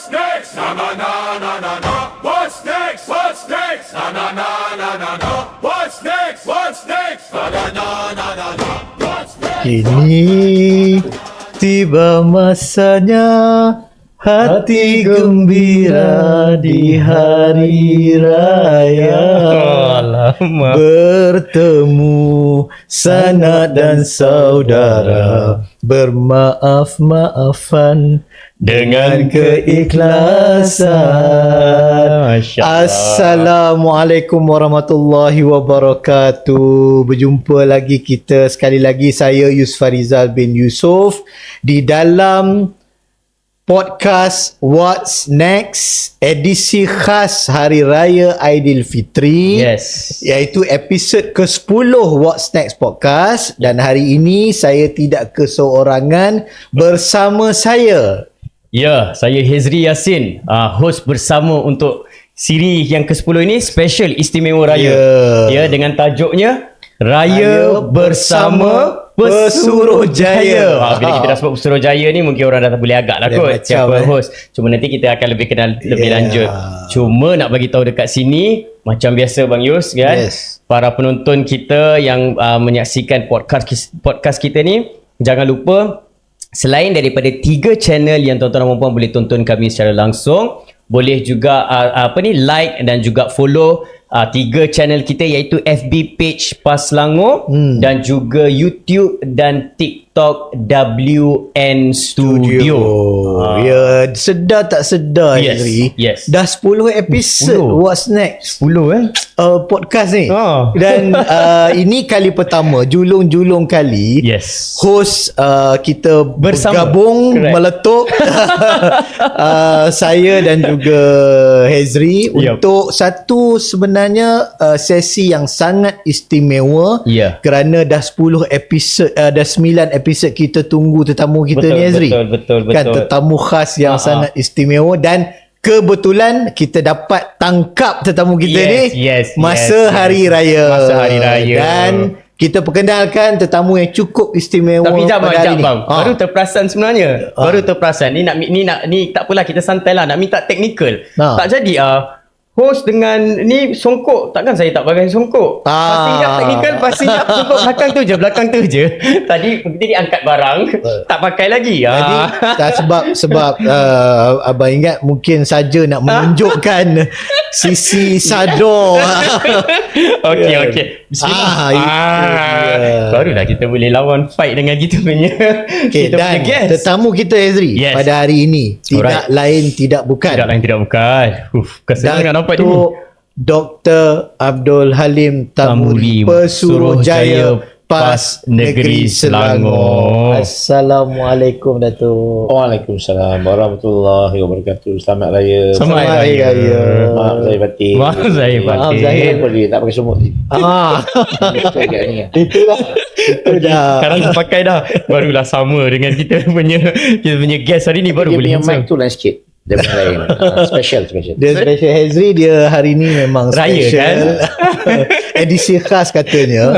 What's next? Na na na na na na. What's next? What's next? Na na na na na na. What's next? What's next? Na na na na na na. What's next? Kini tiba masanya hati gembira di hari raya. Alamak. Bertemu sanak dan saudara, bermaaf-maafan dengan keikhlasan. Masya Allah. Assalamualaikum warahmatullahi wabarakatuh. Berjumpa lagi kita sekali lagi, saya Yusfarizal bin Yusof di dalam podcast What's Next, edisi khas Hari Raya Aidilfitri. Yes. Iaitu episod ke-10 What's Next Podcast. Dan hari ini saya tidak keseorangan, bersama saya. Ya, saya Hezri Yassin, host bersama untuk siri yang ke-10 ini, special istimewa raya. Ya, dengan tajuknya Raya Bersama Pesuruhjaya. Bila kita dah sebut Pesuruhjaya ni, mungkin orang dah boleh agak lah kot siapa host. Cuma nanti kita akan lebih kenal lebih lanjut. Cuma nak bagi tahu dekat sini, macam biasa Bang Yus kan, para penonton kita yang menyaksikan podcast kita ni, jangan lupa selain daripada 3 channel yang tuan-tuan dan puan boleh tonton kami secara langsung, boleh juga like dan juga follow 3 channel kita, iaitu FB page PAS Selangor dan juga YouTube dan TikTok WN Studio. Ya, sedar tak sedar, Yes, Henry? yes. Dah 10 episod 10. What's Next 10 podcast ni. Ah. Dan ini kali pertama, julung-julung kali, Yes. host kita Bersama. bergabung, Correct. meletup saya dan juga Hezri Yup. untuk satu sebenarnya sesi yang sangat istimewa. Ya. Kerana dah 10 episod, dah 9 episod kita tunggu tetamu kita Betul, ni, Hezri. betul. Kan, tetamu khas yang sangat istimewa, dan kebetulan kita dapat tangkap tetamu kita masa Hari Raya. Masa Hari Raya. Dan kita perkenalkan tetamu yang cukup istimewa. Tapi jap pada hari ni. bang. Baru terperasan sebenarnya. Baru terperasan. Ni tak apalah, kita santai lah, nak minta teknikal. Tak jadi host dengan ni songkok, takkan saya tak pakai songkok. Pasti jap teknikal, pasti jap songkok belakang tu je. Tadi dia angkat barang, tak pakai lagi. Jadi sebab abang ingat mungkin saja nak menunjukkan sisi sador. Okey. Bismillah. Barulah kita boleh lawan fight dengan kita punya kita punya Dan guest. tetamu kita, Hezri, pada hari ini tidak lain tidak bukan. Tidak lain tidak bukan. Kesenangan nampak ni. Dr. Abdul Halim Tamuri, Pesuruhjaya PAS Negeri Selangor. Assalamualaikum, Datuk. Waalaikumsalam warahmatullahi wabarakatuh. Selamat Raya. Selamat Raya. Maaf saya batin. Maaf saya batin. Kenapa dia tak pakai semut ni? Itulah. Itu dah. Sekarang dah pakai dah. Barulah sama dengan kita punya guest hari ni, baru Dia boleh punya mic tu lain sikit. Dia punya lain. Special. Dia special. Hezri, dia hari ni memang Raya, special. Edisi khas katanya.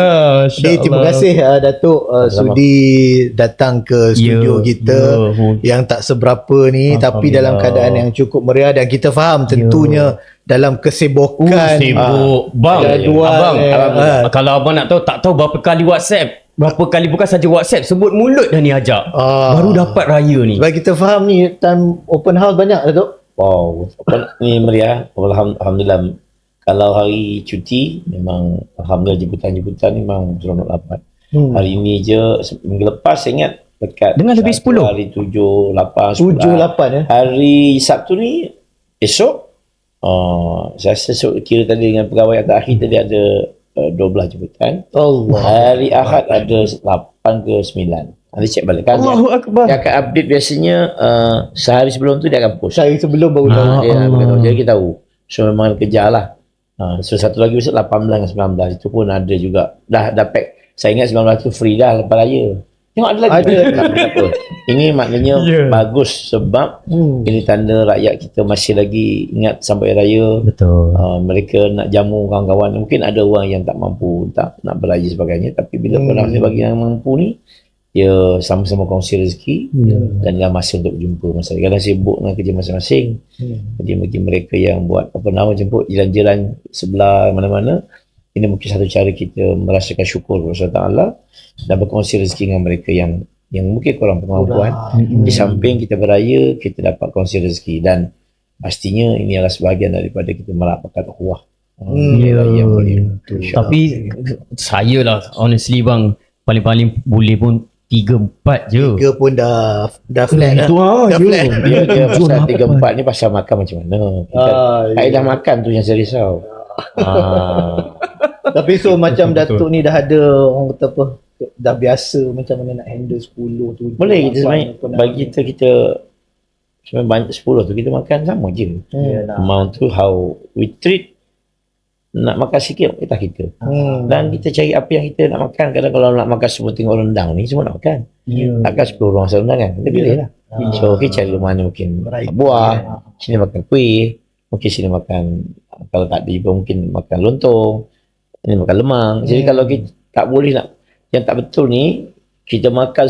Jadi terima kasih Datuk sudi datang ke studio kita yang tak seberapa ni, tapi dalam keadaan yang cukup meriah, dan kita faham tentunya dalam kesibukan sibuk. Bang, jadual, abang, kalau abang nak tahu, tak tahu berapa kali WhatsApp. Berapa kali, bukan saja WhatsApp, sebut mulut dah ni ajak. Baru dapat raya ni. Sebab kita faham ni time open house banyak, Datuk. Wow. Ni meriah. Alhamdulillah. Kalau hari cuti, memang alhamdulillah jemputan-jemputan memang seronok dapat. Hari ni je, minggu lepas saya ingat dekat dengan lebih 10. Hari 7, 8, 10. 7, 8 ya. Hari Sabtu ni, esok, saya esok kira tadi dengan pegawai yang terakhir tadi ada 12 jemputan. Allah. Hari Ahad ada 8 ke 9. Nanti cek balik kan. Allahu Akbar. Dia akan update biasanya sehari sebelum tu dia akan post. Sehari sebelum baru tahu. Dia beritahu. Jadi kita tahu. So memang kejar lah. So satu lagi besok 18 dan 19. Itu pun ada juga. Dah pack. Saya ingat 19 tu free dah lepas raya. Tengok ada lagi. Ada. Ini maknanya bagus sebab ini tanda rakyat kita masih lagi ingat sampai raya. Betul. Mereka nak jamu kawan-kawan. Mungkin ada orang yang tak mampu tak nak beraya sebagainya, tapi bila korang bagi yang mampu ni, dia sama-sama kongsi rezeki dan dalam masa untuk berjumpa masa kadang sibuk dengan kerja masing-masing. Jadi bagi mereka yang buat jemput jiran-jiran sebelah mana-mana, ini mungkin satu cara kita merasakan syukur kepada Allah Taala dan berkongsi rezeki dengan mereka yang mungkin kurang kemampuan. Di samping kita beraya, kita dapat kongsi rezeki dan pastinya ini adalah sebahagian daripada kita merapatkan ukhuwah. Tapi saya lah honestly bang, paling-paling boleh pun 3-4 je. 3 pun dah flat Itu dah. Dah flat. Dia pasal 3-4 ni pasal makan macam mana. Kaedah makan tu yang saya risau. Tapi so macam Datuk ni dah ada orang kata apa, dah biasa macam mana nak handle 10 tu. Boleh kita sebenarnya bagi kita sebenarnya banyak 10 tu kita makan sama je. Amount tu how we treat. Nak makan sikit kita dan kita cari apa yang kita nak makan. Kadang kalau nak makan semua tengok rendang ni semua nak makan, takkan 10 orang rendang kan, kita pilih lah. So kita cari mana mungkin buah, sini makan kuih, mungkin sini makan, kalau tak ada juga mungkin makan lontong, ini makan lemang. Jadi kalau kita tak boleh nak yang tak betul ni, kita makan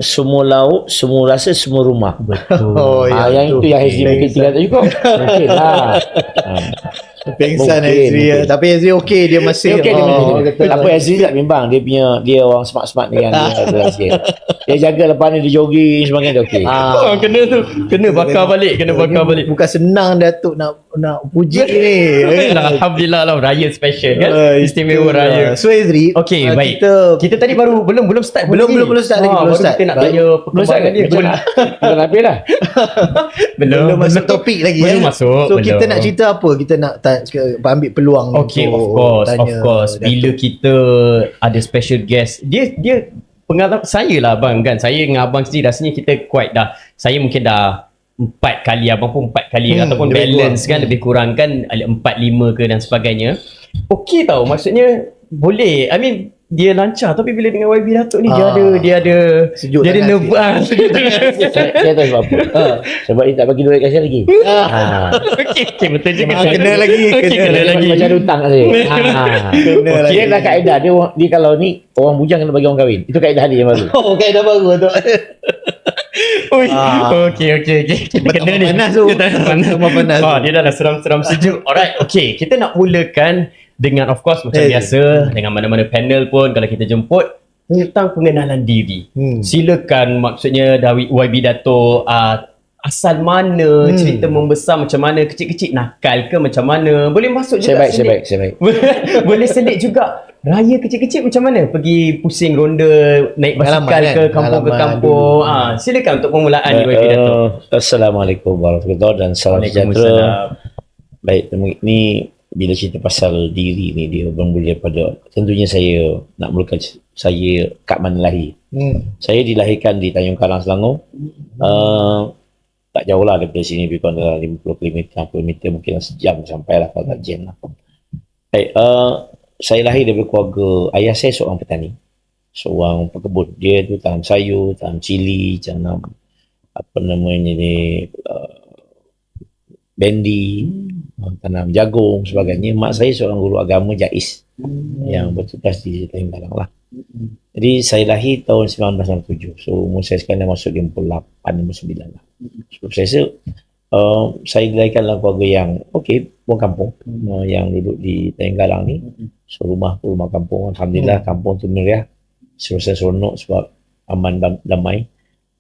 semua lauk, semua rasa, semua rumah. Betul. Yang itu yang HD mungkin tinggal tak juga. Mungkin lah. Pengsan Azri. Tapi Azri okey, dia masih Dia apa Azri tak bimbang, dia orang smart-smart ni kan, dia jaga lepas ni dia jogging sebagainya, dia okey. Kena bakar balik, Bukan senang Datuk nak puji ni. Alhamdulillah lah, raya special kan, istimewa raya. So Azri, okey, baik. Kita tadi belum start belum start lagi. Baru kita nak tanya perkembangan dia. Belum habis lah. Belum masuk topik lagi. Belum masuk. So kita nak cerita apa? Kita nak ambil peluang. Okay, of course. Bila kita ada special guest, dia pengalaman saya lah bang kan. Saya dengan abang sendiri rasanya kita quite dah. Saya mungkin dah 4 kali, abang pun 4 kali ataupun balance kan, lebih kurang kan 4-5 ke dan sebagainya. Okey tau, maksudnya boleh. I mean dia lancar, tapi bila dengan YB Datuk ni dia ada nervous. Saya tahu sebab apa. Sebab dia tak bagi duit kat saya lagi. Okey, betul juga. Kena lagi. Macam ada hutang kat saya. Dia dah kaedah dia kalau ni orang bujang kena bagi orang kahwin. Itu kaedah dia yang baru. Kaedah baru tu. Okey. Kena ni. Panas tu. Panas. Dia dah seram-seram sejuk. Alright, okey. Kita nak mulakan dengan of course macam biasa dengan mana-mana panel pun kalau kita jemput tentang pengenalan diri. Silakan, maksudnya YB Dato asal mana, cerita membesar macam mana, kecil-kecil nakal ke macam mana, boleh masuk juga. Saya baik. Boleh selit juga raya kecil-kecil macam mana, pergi pusing ronda naik basikal ke kampung ke kampung. Silakan untuk permulaan YB Dato. Assalamualaikum warahmatullahi wabarakatuh dan salam sejahtera. Baik, ni bila cerita pasal diri ni, dia bermula daripada tentunya saya nak mulakan saya kat mana lahir. Saya dilahirkan di Tanjung Karang, Selangor. Tak jauh lah daripada sini, lebih kurang dalam 50 km, 60 km, mungkin sejam sampai lah kalau tak jam lah. Baik, saya lahir daripada keluarga, ayah saya seorang petani, seorang pekebun. Dia tu tanam sayur, tanam cili, tanam apa namanya ni, bendi, tanam jagung sebagainya. Mak saya seorang guru agama Jais yang bertugas di Tanjung Karang lah. Jadi saya lahir tahun 1967. So umur saya sekarang dah masuk 58, 59 lah. So saya dilahirkan dalam keluarga yang orang kampung, yang duduk di Tanjung Karang ni. So rumah kampung, alhamdulillah. Kampung tu meriah, seronok sebab aman damai.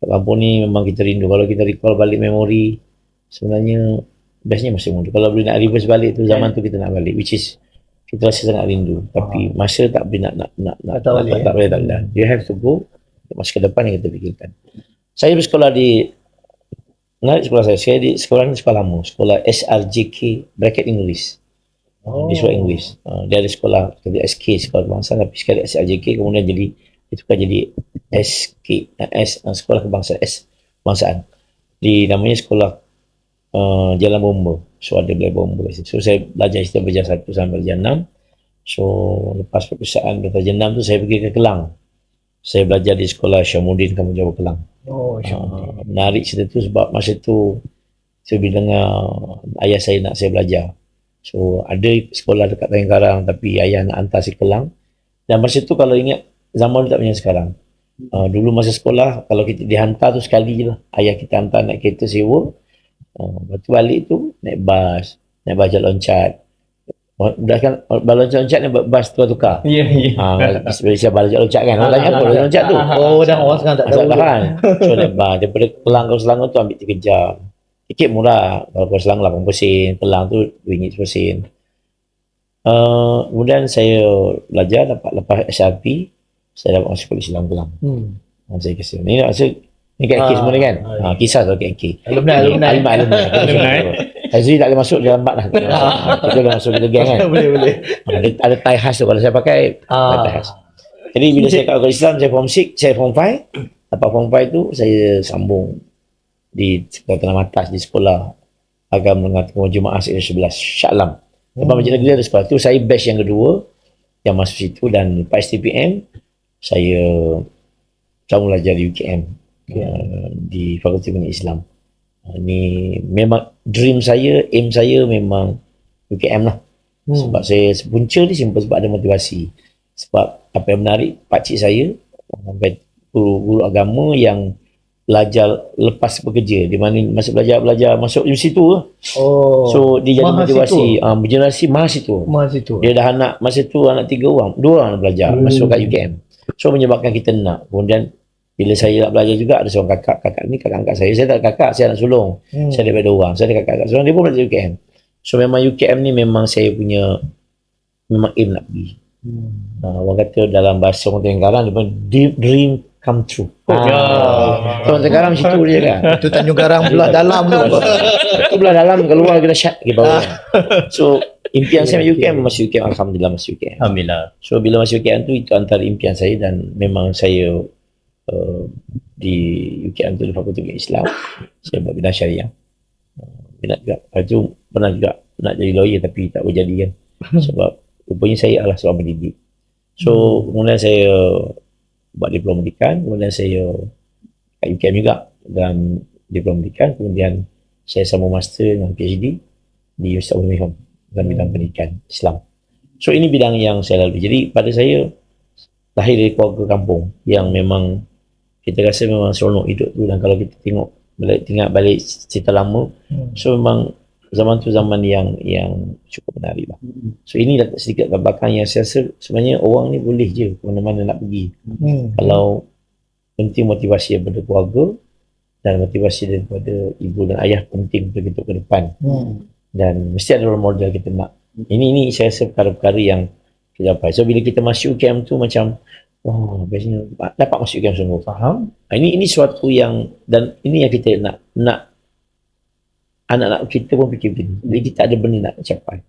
Kampung ni memang kita rindu. Kalau kita recall balik memori, sebenarnya bestnya masih muda. Kalau boleh nak reverse balik tu, zaman tu kita nak balik, which is kita rasa sangat rindu. Tapi masa tak boleh nak boleh. You have to go masa ke depan yang kita fikirkan. Saya bersekolah di sekolah saya di sekolah ni, sekolah lama, sekolah SRJK bracket English. Di sekolah English. Dia ada sekolah SK, sekolah kebangsaan, tapi sekali SRJK kemudian ditukar jadi SK, sekolah kebangsaan, kebangsaan. Namanya sekolah Jalan Bomba. So ada Balai Bomba. So saya belajar historia darjah 1 sampai darjah 6. So lepas perpisahan darjah 6 tu saya pergi ke Kelang. Saya belajar di sekolah Syamuddin Kampung Jawa Kelang. Menarik cerita tu sebab masa tu saya dengar ayah saya nak saya belajar. So ada sekolah dekat Tanjung Karang tapi ayah nak hantar saya Kelang. Dan masa tu kalau ingat zaman tu tak macam sekarang. Dulu masa sekolah, kalau kita dihantar tu sekali je lah. Ayah kita hantar naik kereta sewa. Lepas tu balik tu, naik bas jalan loncat. Dah kan, balon loncat ni bas tukar-tukar. Ya, ya. Malaysia balon loncat kan. Orang tanya apa balon loncat tu? Oh, dah orang sekarang tak tahu. Kan. So naik bas. Daripada Kelang ke Selangor tu ambil 3 jam. Tiket murah. Kalau ke Selangor 80 sen. Kelang tu RM2 10 sen. Kemudian saya belajar, lepas SRP, saya dapat masuk Polis Islam Kelang. Saya kisah. Ni kat AK semua ni kan? Kisah tu kat AK. Alumni. Azri tak boleh masuk, dia lambat lah. Kita boleh masuk kita geng kan? Boleh. Ada tie khas tu kalau saya pakai, tie khas. Jadi bila saya kat Islam, saya form 6, saya form 5. Lepas form 5 tu, saya sambung di Sekolah Tanah Matas di Sekolah Agama Menengah Tengah Jemaah Sektor 11, Syaklam. Lepas Masjid Negeri ada sekolah tu, saya batch yang kedua yang masuk situ, dan lepas STPM, saya sambung belajar di UKM. Di Fakulti Pendidikan Islam. Ni memang dream saya, aim saya memang UKM lah. Sebab saya punca ni simple sebab ada motivasi. Sebab apa yang menarik, pakcik saya guru agama yang belajar lepas bekerja, di mana masa belajar masuk universiti tu. So dia jadi motivasi, generasi mahasiswa. Dia dah anak masa tu anak 3 orang, 2 orang belajar masuk kat UKM. So menyebabkan kita nak. Kemudian bila saya nak belajar juga, ada seorang kakak ni kakak angkat saya tak ada kakak, saya anak sulung. Saya daripada 2 orang, saya ada kakak seorang, dia pun belajar UKM. So memang UKM ni memang saya punya memang aim nak pergi. Orang kata dalam bahasa orang Tenggaran, dream come true. Orang Tenggaran macam tu dia kan. Itu Tanjung Karang belah dalam tu. Itu belah dalam, keluar kita syak ke bawah. So impian saya UKM, masuk UKM, alhamdulillah masuk UKM. Alhamdulillah. So bila masuk UKM tu, itu antara impian saya, dan memang saya di UKM tu di Fakulti Islam, saya buat bidang syariah. Minat juga. Lepas tu pernah juga nak jadi lawyer tapi tak boleh jadi kan. Sebab rupanya saya adalah seorang pendidik. So kemudian saya buat diploma pendidikan, kemudian saya kat UKM juga dan diploma pendidikan, kemudian saya sambung master dengan PhD di Universiti Birmingham dalam bidang pendidikan Islam. So ini bidang yang saya lalui. Jadi pada saya lahir dari keluarga kampung yang memang kita rasa memang seronok hidup tu, dan kalau kita tengok balik cerita lama, so memang zaman tu zaman yang cukup menarik lah. So ini sedikit kat belakang yang saya rasa sebenarnya orang ni boleh je ke mana-mana nak pergi. Kalau penting motivasi daripada keluarga dan motivasi daripada ibu dan ayah penting untuk kita ke depan. Dan mesti ada role model kita nak. Ini saya rasa perkara-perkara yang kita dapat. So bila kita masuk UKM tu macam biasanya dapat masuk UKM sungguh. Faham? Ini suatu yang, dan ini yang kita nak anak-anak kita pun fikir begini. Jadi kita ada benda nak capai.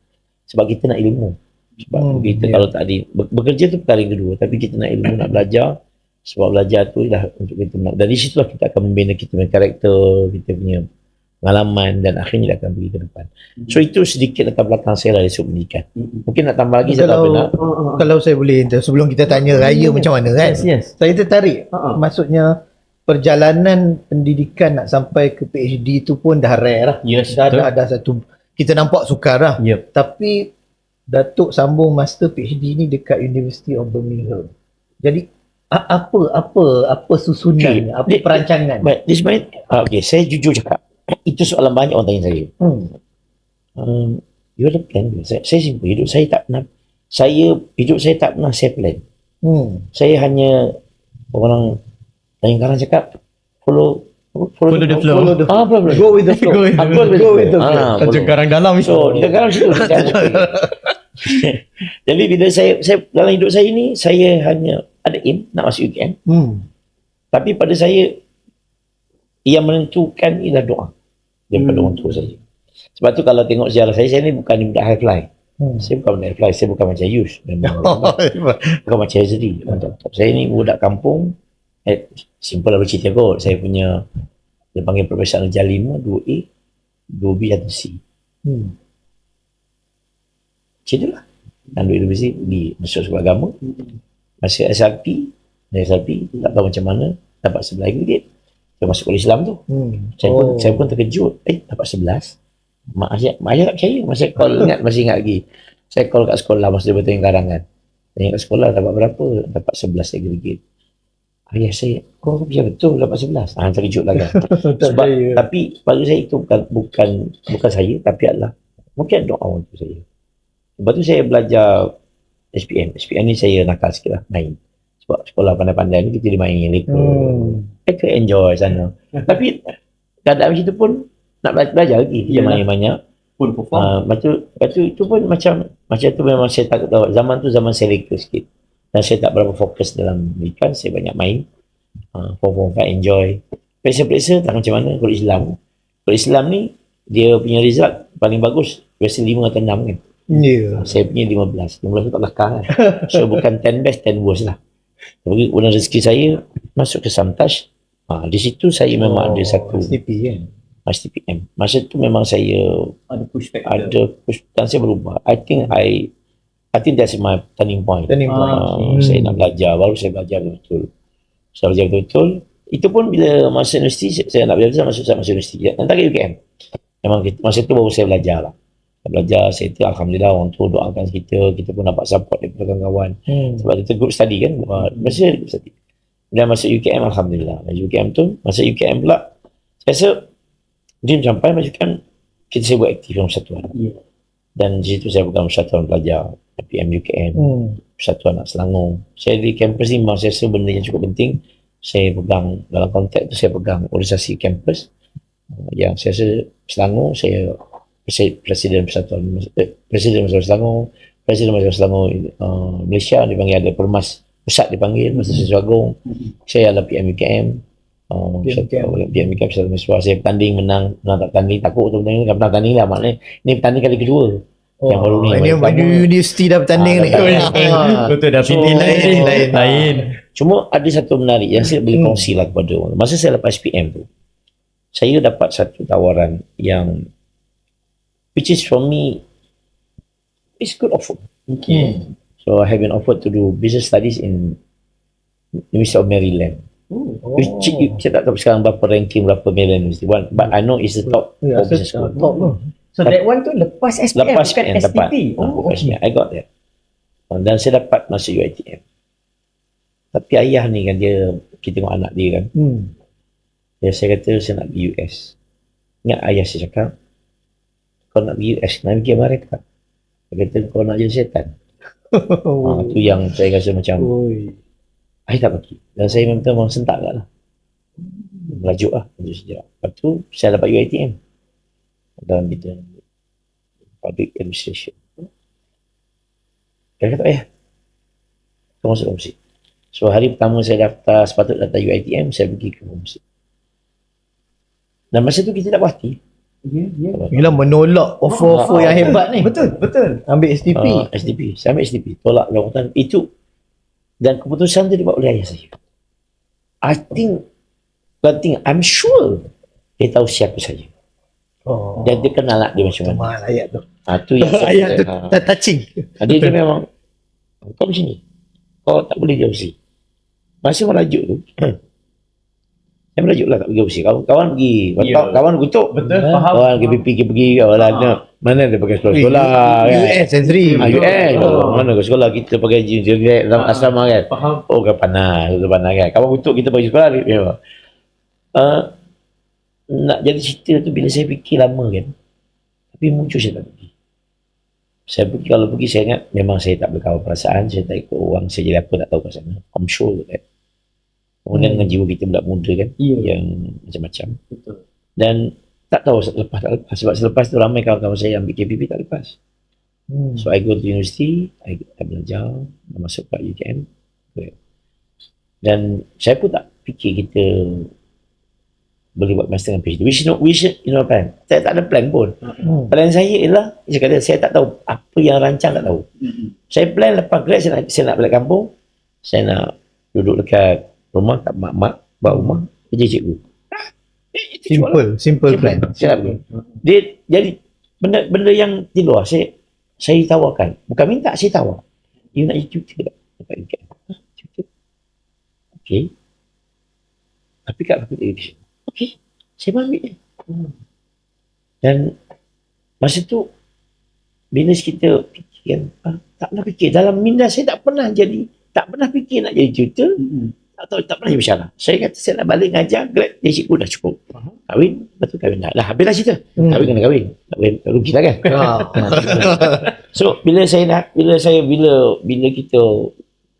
Sebab kita nak ilmu. Sebab kita kalau tak ada bekerja tu perkara yang kedua, tapi kita nak ilmu, nak belajar. Sebab belajar tu dah untuk kita menang. Dan di situlah kita akan membina kita punya karakter, kita punya pengalaman, dan akhirnya dia akan pergi ke depan. So itu sedikit latar belakang saya dari sudut pendidikan. Mungkin nak tambah lagi, saya tak pernah. Kalau saya boleh, sebelum kita tanya Raya macam mana kan, saya tertarik. Maksudnya perjalanan pendidikan nak sampai ke PhD tu pun dah rare lah. Dah satu, kita nampak sukar lah. Tapi Datuk sambung master PhD ni dekat University of Birmingham. Jadi apa susunannya, apa perancangan? Okay, saya jujur cakap, itu soalan banyak orang tanya saya. You ada plan? Saya simple. Hidup saya tak pernah saya plan. Saya hanya orang kadang-kadang cakap follow the flow. Go with the flow. Go with the flow. Tanjung Karang dalam itu. So, Tanjung Karang situ. Jadi bila saya dalam hidup saya ni, saya hanya ada aim nak masuk UKM. Tapi pada saya yang menentukan ialah doa daripada orang tua saya. Sebab tu kalau tengok sejarah saya ni bukan budak high fly. Saya bukan budak high fly, saya bukan macam Yus, memang bukan macam Hazri. Saya ni budak kampung. Simple lah bercerita kot. Saya punya, dia panggil Profesor Darjah 5, 2A, 2B, 1C. Macam itulah. Dan duit universiti pergi masuk sekolah agama. Masuk SRP, tak tahu macam mana, dapat 11 ringgit. Saya masuk Polis Islam tu. Saya pun terkejut. Dapat 11. Mak ayah tak percaya. Masih ingat lagi. Saya call kat sekolah masa dia bertanya karangan. Tanya kat sekolah dapat berapa? Dapat 11 ringgit. Ayah saya, kau biar betul dapat 11. Terkejut lah kan. Tak Sebab, percaya. tapi bagi saya itu bukan saya, tapi adalah mungkin doa untuk saya. Lepas tu saya belajar SPM. SPM ni saya nakal sikit lah, main. Sebab sekolah pandai-pandai ni kita dimain leka. Kita enjoy sana. Tapi keadaan macam tu pun nak belajar lagi. Kita main banyak. Pun perform. Lepas tu itu pun macam tu memang saya tak tahu. Zaman tu zaman saya leka sikit. Dan saya tak berapa fokus dalam ikan. Saya banyak main. Form 5 enjoy. Periksa-periksa tak macam mana. Kalau Islam ni, dia punya result paling bagus. Biasa 5 atau 6 kan. Ya. Saya punya 15 tu tak belakang kan. So bukan 10 best, 10 worst lah. Jadi guna rezeki saya masuk ke Samtaj. Di situ saya memang ada satu STP kan. STPM. Masa tu memang saya Ada push factor. ada dan saya berubah. I think that's my turning point. Turning point. Saya nak belajar, baru saya belajar betul. Saya belajar betul. Itu pun bila masa universiti saya nak belajar masuk universiti. Antara UKM. Memang masa tu baru saya belajar lah. Saya belajar, saya tu alhamdulillah orang tu doakan kita pun dapat support daripada kawan-kawan. Sebab kita group study kan. Masa group study. Dan masa UKM alhamdulillah. Masa UKM pula saya rasa dia sampai masuk kan kita saya buat aktif dalam persatuan. Dan di situ saya pegang persatuan pelajar PPM UKM, persatuan anak Selangor. Saya di kampus ni memang saya rasa benda yang cukup penting. Saya pegang dalam konteks tu, saya pegang organisasi kampus yang saya rasa Selangor. Saya Presiden Persatuan Selangor, Presiden Persatuan Selangor Malaysia dipanggil, ada Permas Pusat dipanggil, Persatuan Selangor. Saya adalah PM UKM. PM UKM Persatuan Mahasiswa. Saya bertanding, menang tak bertanding, takut tu bertanding, tak pernah bertanding lah maknanya. Ini bertanding kali kedua. Yang baru ni. Ini universiti dah bertanding ni. Betul dah pilih lain. Cuma ada satu menarik yang saya boleh kongsi lah kepada orang. Masa saya lepas PM tu, saya dapat satu tawaran yang which is for me it's good offer. So I have been offered to do business studies in University of Maryland. Which saya tak tahu sekarang berapa ranking, berapa Maryland University one, but I know it's the top business school. So that one tu lepas SPM, Lepas bukan SPM dapat. STP. Lepas SPM, I got that. Dan saya dapat masuk UiTM. Tapi ayah ni kan dia, kita tengok anak dia kan. Saya kata saya nak pergi US. Ingat ayah saya cakap, kau nak pergi US, nak pergi Amerika. Dia kata kau nak jadi setan. Itu yang saya rasa macam, saya tak pergi. Dan saya memang sentak kat lah. Merajuk lah. Lepas tu saya dapat UiTM. Dalam bidang public administration. Dia kata, kau masuk komisi. So hari pertama saya daftar, sepatutnya daftar UiTM, saya pergi ke komisi. Dan masa tu kita tak puas hati. Yelah menolak offer-offer yang hebat ni. Betul. Ambil STP. STP. Saya ambil STP. Tolak lawan itu. Dan keputusan tu dibuat oleh ayah saya. I'm sure dia tahu siapa saya. Dan dia kenal anak dia macam mana. Mahal ayat tu. Tu yang Ayat tu touching. dia memang, kau macam ni. Kau tak boleh jauh. Masa merajuk tu, saya merajuk lah tak pergi overseas. Kawan pergi. Kawan kutuk. Betul, faham. Kawan pergi. Mana dia pakai sekolah kan. US Ezri. US. Mana ke sekolah kita pakai jenis asrama kan. Faham. Oh kan panas kan. Kawan kutuk kita pergi sekolah memang. Nak jadi cerita tu bila saya fikir lama kan. Tapi muncul saya tak pergi. Saya pergi, kalau pergi saya ingat memang saya tak berkawal perasaan, saya tak ikut orang, saya jadi apa tak tahu kat sana. I'm sure that. Kemudian dengan jiwa kita budak muda kan, yang macam-macam. Betul. Dan tak tahu lepas tak lepas. Sebab selepas tu ramai kawan-kawan saya ambil KPP tak lepas. So I go to university, I belajar, masuk ke UKM. Dan saya pun tak fikir kita boleh buat master dengan PhD. Wish plan. Saya tak ada plan pun. Plan saya ialah, saya kata saya tak tahu apa yang rancang, tak tahu. Saya plan lepas grad saya nak balik kampung. Saya nak duduk dekat rumah kat mak-mak, buat rumah, kerja cikgu. Simple plan. Dia jadi benda yang di luar saya tawarkan. Bukan minta, saya tawar. You nak jadi tutor tak? Dapat UKM. Tutor. Okey. Tapi kat fakulti education. Okey, saya ambil dia. Dan masa tu bila kita fikir kan, tak pernah fikir dalam minda saya tak pernah fikir nak jadi tutor. Tak tahu, tak pernah bersyarah. Saya kata saya nak balik ngajar, grad dia cikgu dah cukup. Kahwin, betul kahwin dah. Dah habislah cerita. Kahwin kena kahwin. Tak boleh rugi lah kan. So bila kita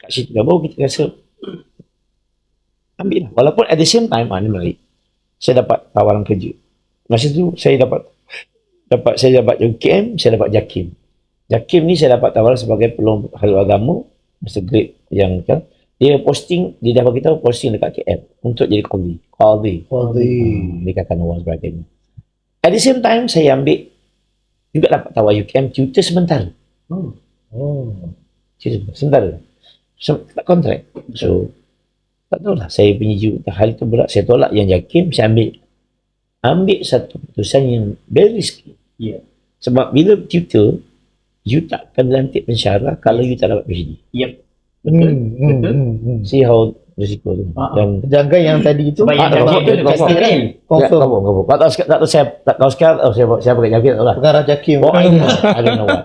kat situ dah, baru kita rasa ambil lah. Walaupun at the same time, ni menarik. Saya dapat tawaran kerja. Masa tu saya dapat UKM, saya dapat JAKIM. JAKIM ni saya dapat tawaran sebagai peluang halal agama, masa grade yang kan. Dia dah bagi tahu posting dekat KL untuk jadi qadhi. Dekatan orang sebagainya. At the same time saya ambil juga dapat tawaran UKM tutor sementara. Sementara. Tak kontrak. So tak tahulah, saya punya hal itu berat. Saya tolak yang JAKIM, saya ambil satu keputusan yang very risky. Sebab bila tutor, you tak akan dilantik pensyarah kalau you tak dapat PhD. Betul. See how risiko tu. Dan Jangan yang tadi itu. Sebab yang tadi tu confirm. Confirm. Tak tahu sekarang saya pakai JAKIM tak lah. Pengarah JAKIM. I don't know what.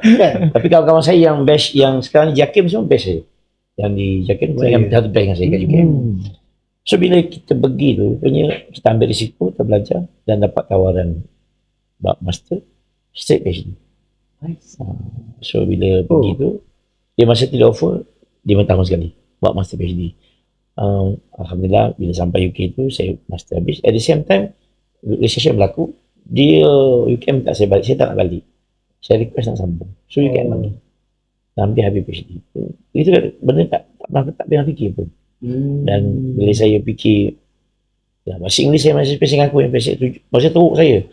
Tapi kawan-kawan saya yang best, yang sekarang JAKIM semua best saya. Yang di JAKIM saya yang satu best dengan saya kat JAKIM. So bila kita pergi tu, kita ambil risiko, kita belajar dan dapat tawaran master straight PhD. So bila pergi tu, dia masih tidak offer 5 tahun sekali buat master PhD. Alhamdulillah bila sampai UK tu saya master habis. At the same time recession berlaku, dia UKM tak saya balik, saya tak nak balik. Saya request nak sambung. So UKM balik. Sampai habis PhD. Itu benda tak pernah fikir pun. Dan bila saya fikir bahasa Inggeris saya masih spesifik aku yang spesifik bahasa teruk saya.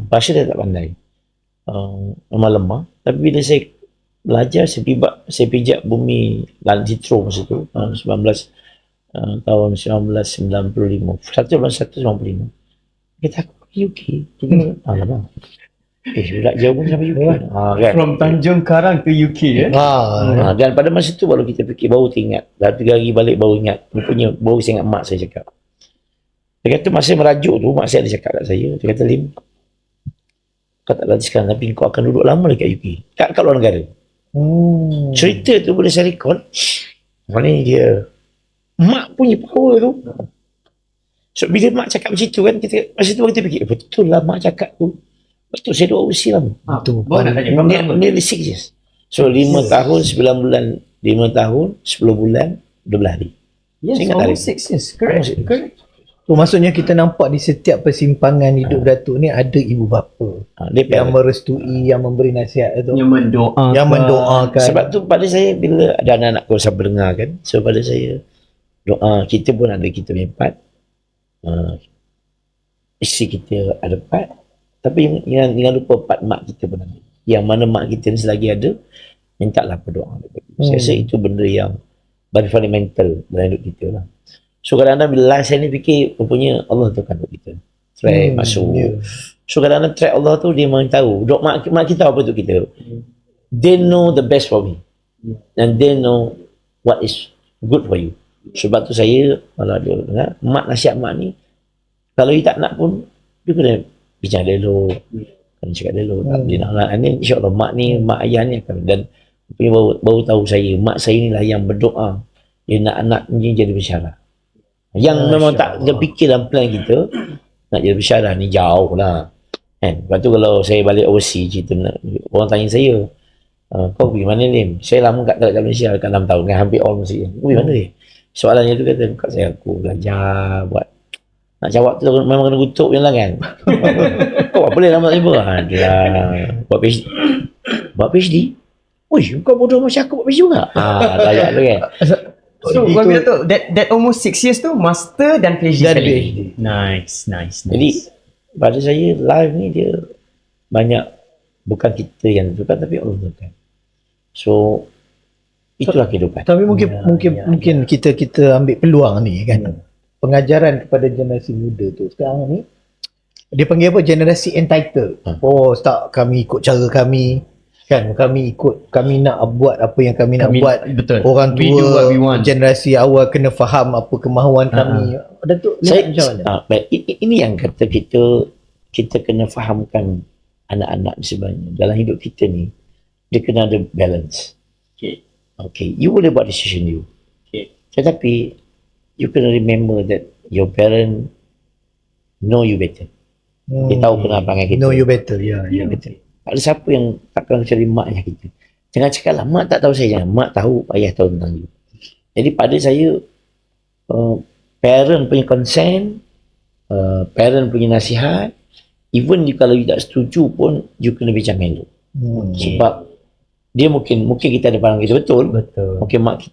Bahasa dia tak pandai. Lemah-lemah. Tapi bila saya belajar, saya pijak bumi Land Hitro masa tu tahun 1995. 1995. Kita aku pergi UK. Alamak. Budak jauh pun sampai UK. Kan? From Tanjung Karang ke UK Dan pada masa tu baru kita fikir, baru ingat. Dah 3 hari balik baru ingat. Baru saya ingat mak saya cakap. Dia kata masa merajuk tu, mak saya ada cakap kat saya. Dia kata, Lim, kau tak latih sekarang tapi kau akan duduk lama dekat UK. Kat luar negara. Cerita tu boleh saya recall. Mana dia mak punya power tu. So bila mak cakap macam tu kan, masa tu kita fikir betul lah mak cakap tu. Betul, saya duduk overseas lama. Nearly 6 years. So 5 tahun 9 bulan, 5 tahun 10 bulan 12 hari. Yes, saya ingat almost 6 years. Correct. So, maksudnya kita nampak di setiap persimpangan hidup Datuk ni ada ibu bapa yang merestui, yang memberi nasihat tu, Yang mendoakan. Sebab tu pada saya bila ada anak-anak kau sabar dengar kan, so pada saya doa kita pun ada kita punya part, isteri kita ada part, tapi jangan lupa part mak kita pun ada. Yang mana mak kita ni selagi ada, mintalah berdoa. Saya rasa itu benda yang bagi fundamental dalam hidup kita lah. So kadang-kadang bila saya ni fikir, rupanya Allah tu kan kita track masuk. So kadang-kadang track Allah tu dia mahu tahu mak kita apa tu kita. They know the best for me and they know what is good for you. Sebab tu saya kalau dia dengar mak, nasihat mak ni, kalau you tak nak pun dia kena bincang dulu, kena cakap dulu. Tak boleh nak ni, insyaAllah mak ni, mak ayah ni akan. Dan baru tahu saya, mak saya ni lah yang berdoa dia nak anak ni jadi bersyarah. Yang memang tak dia fikir dalam plan kita nak jadi bersyarah ni jauh lah kan. Lepas tu kalau saya balik overseas cerita, orang tanya saya, kau pergi mana Lim? Saya lama kat Malaysia dekat 6 tahun kan, hampir all mesti. Kau pergi mana ni? Soalannya tu kata kat saya, aku belajar buat nak jawab tu memang kena kutuk je lah kan. Kau apa boleh lama tiba? Buat PhD. Oi, kau bodoh macam aku buat PhD juga. Layak tu kan. So Tuan Datuk, that almost 6 years tu master dan PhD sekali. Nice. Jadi pada saya live ni dia banyak bukan kita yang tentukan tapi Allah tentukan. So itulah kehidupan. Tapi mungkin kita ambil peluang ni kan. Pengajaran kepada generasi muda tu sekarang ni dia panggil apa, generasi entitled. Tak, kami ikut cara kami kan, kami nak buat apa yang kami nak buat. Betul. Orang tua generasi awal kena faham apa kemahuan kami. Datuk macam mana? Baik, ini yang kata kita kena fahamkan anak-anak sebenarnya dalam hidup kita ni, dia kena ada balance. Okay, you boleh buat decision you. Tetapi you kena remember that your parent know you better. Dia tahu kena perangai kita. Know you better. Ya, Ya, betul. Tak ada siapa yang takkan cari maknya kita. Jangan cakap lah, mak tak tahu saya. Jangan. Mak tahu, ayah tahu tentang you. Jadi pada saya, parent punya consent, parent punya nasihat, even kalau you tak setuju pun, you kena bincang elok. Sebab dia mungkin kita ada pandangan kita betul. Mungkin mak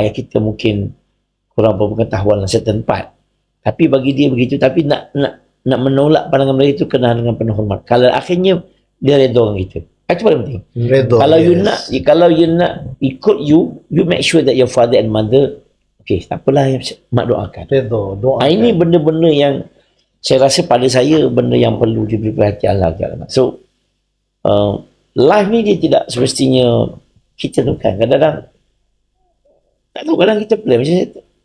ayah kita mungkin kurang berpengetahuan dalam certain part. Tapi bagi dia begitu, tapi nak menolak pandangan mereka itu kena dengan penuh hormat. Kalau akhirnya dia redha dengan kita. Itu paling penting. Redha. Kalau you nak ikut you make sure that your father and mother tak apalah, mak doakan. Redha, doa. Ini benda-benda yang saya rasa pada saya benda yang perlu diberi perhatian lah. So life ni dia tidak semestinya kita tu kan. Kadang-kadang tak tahu, kadang kita plan macam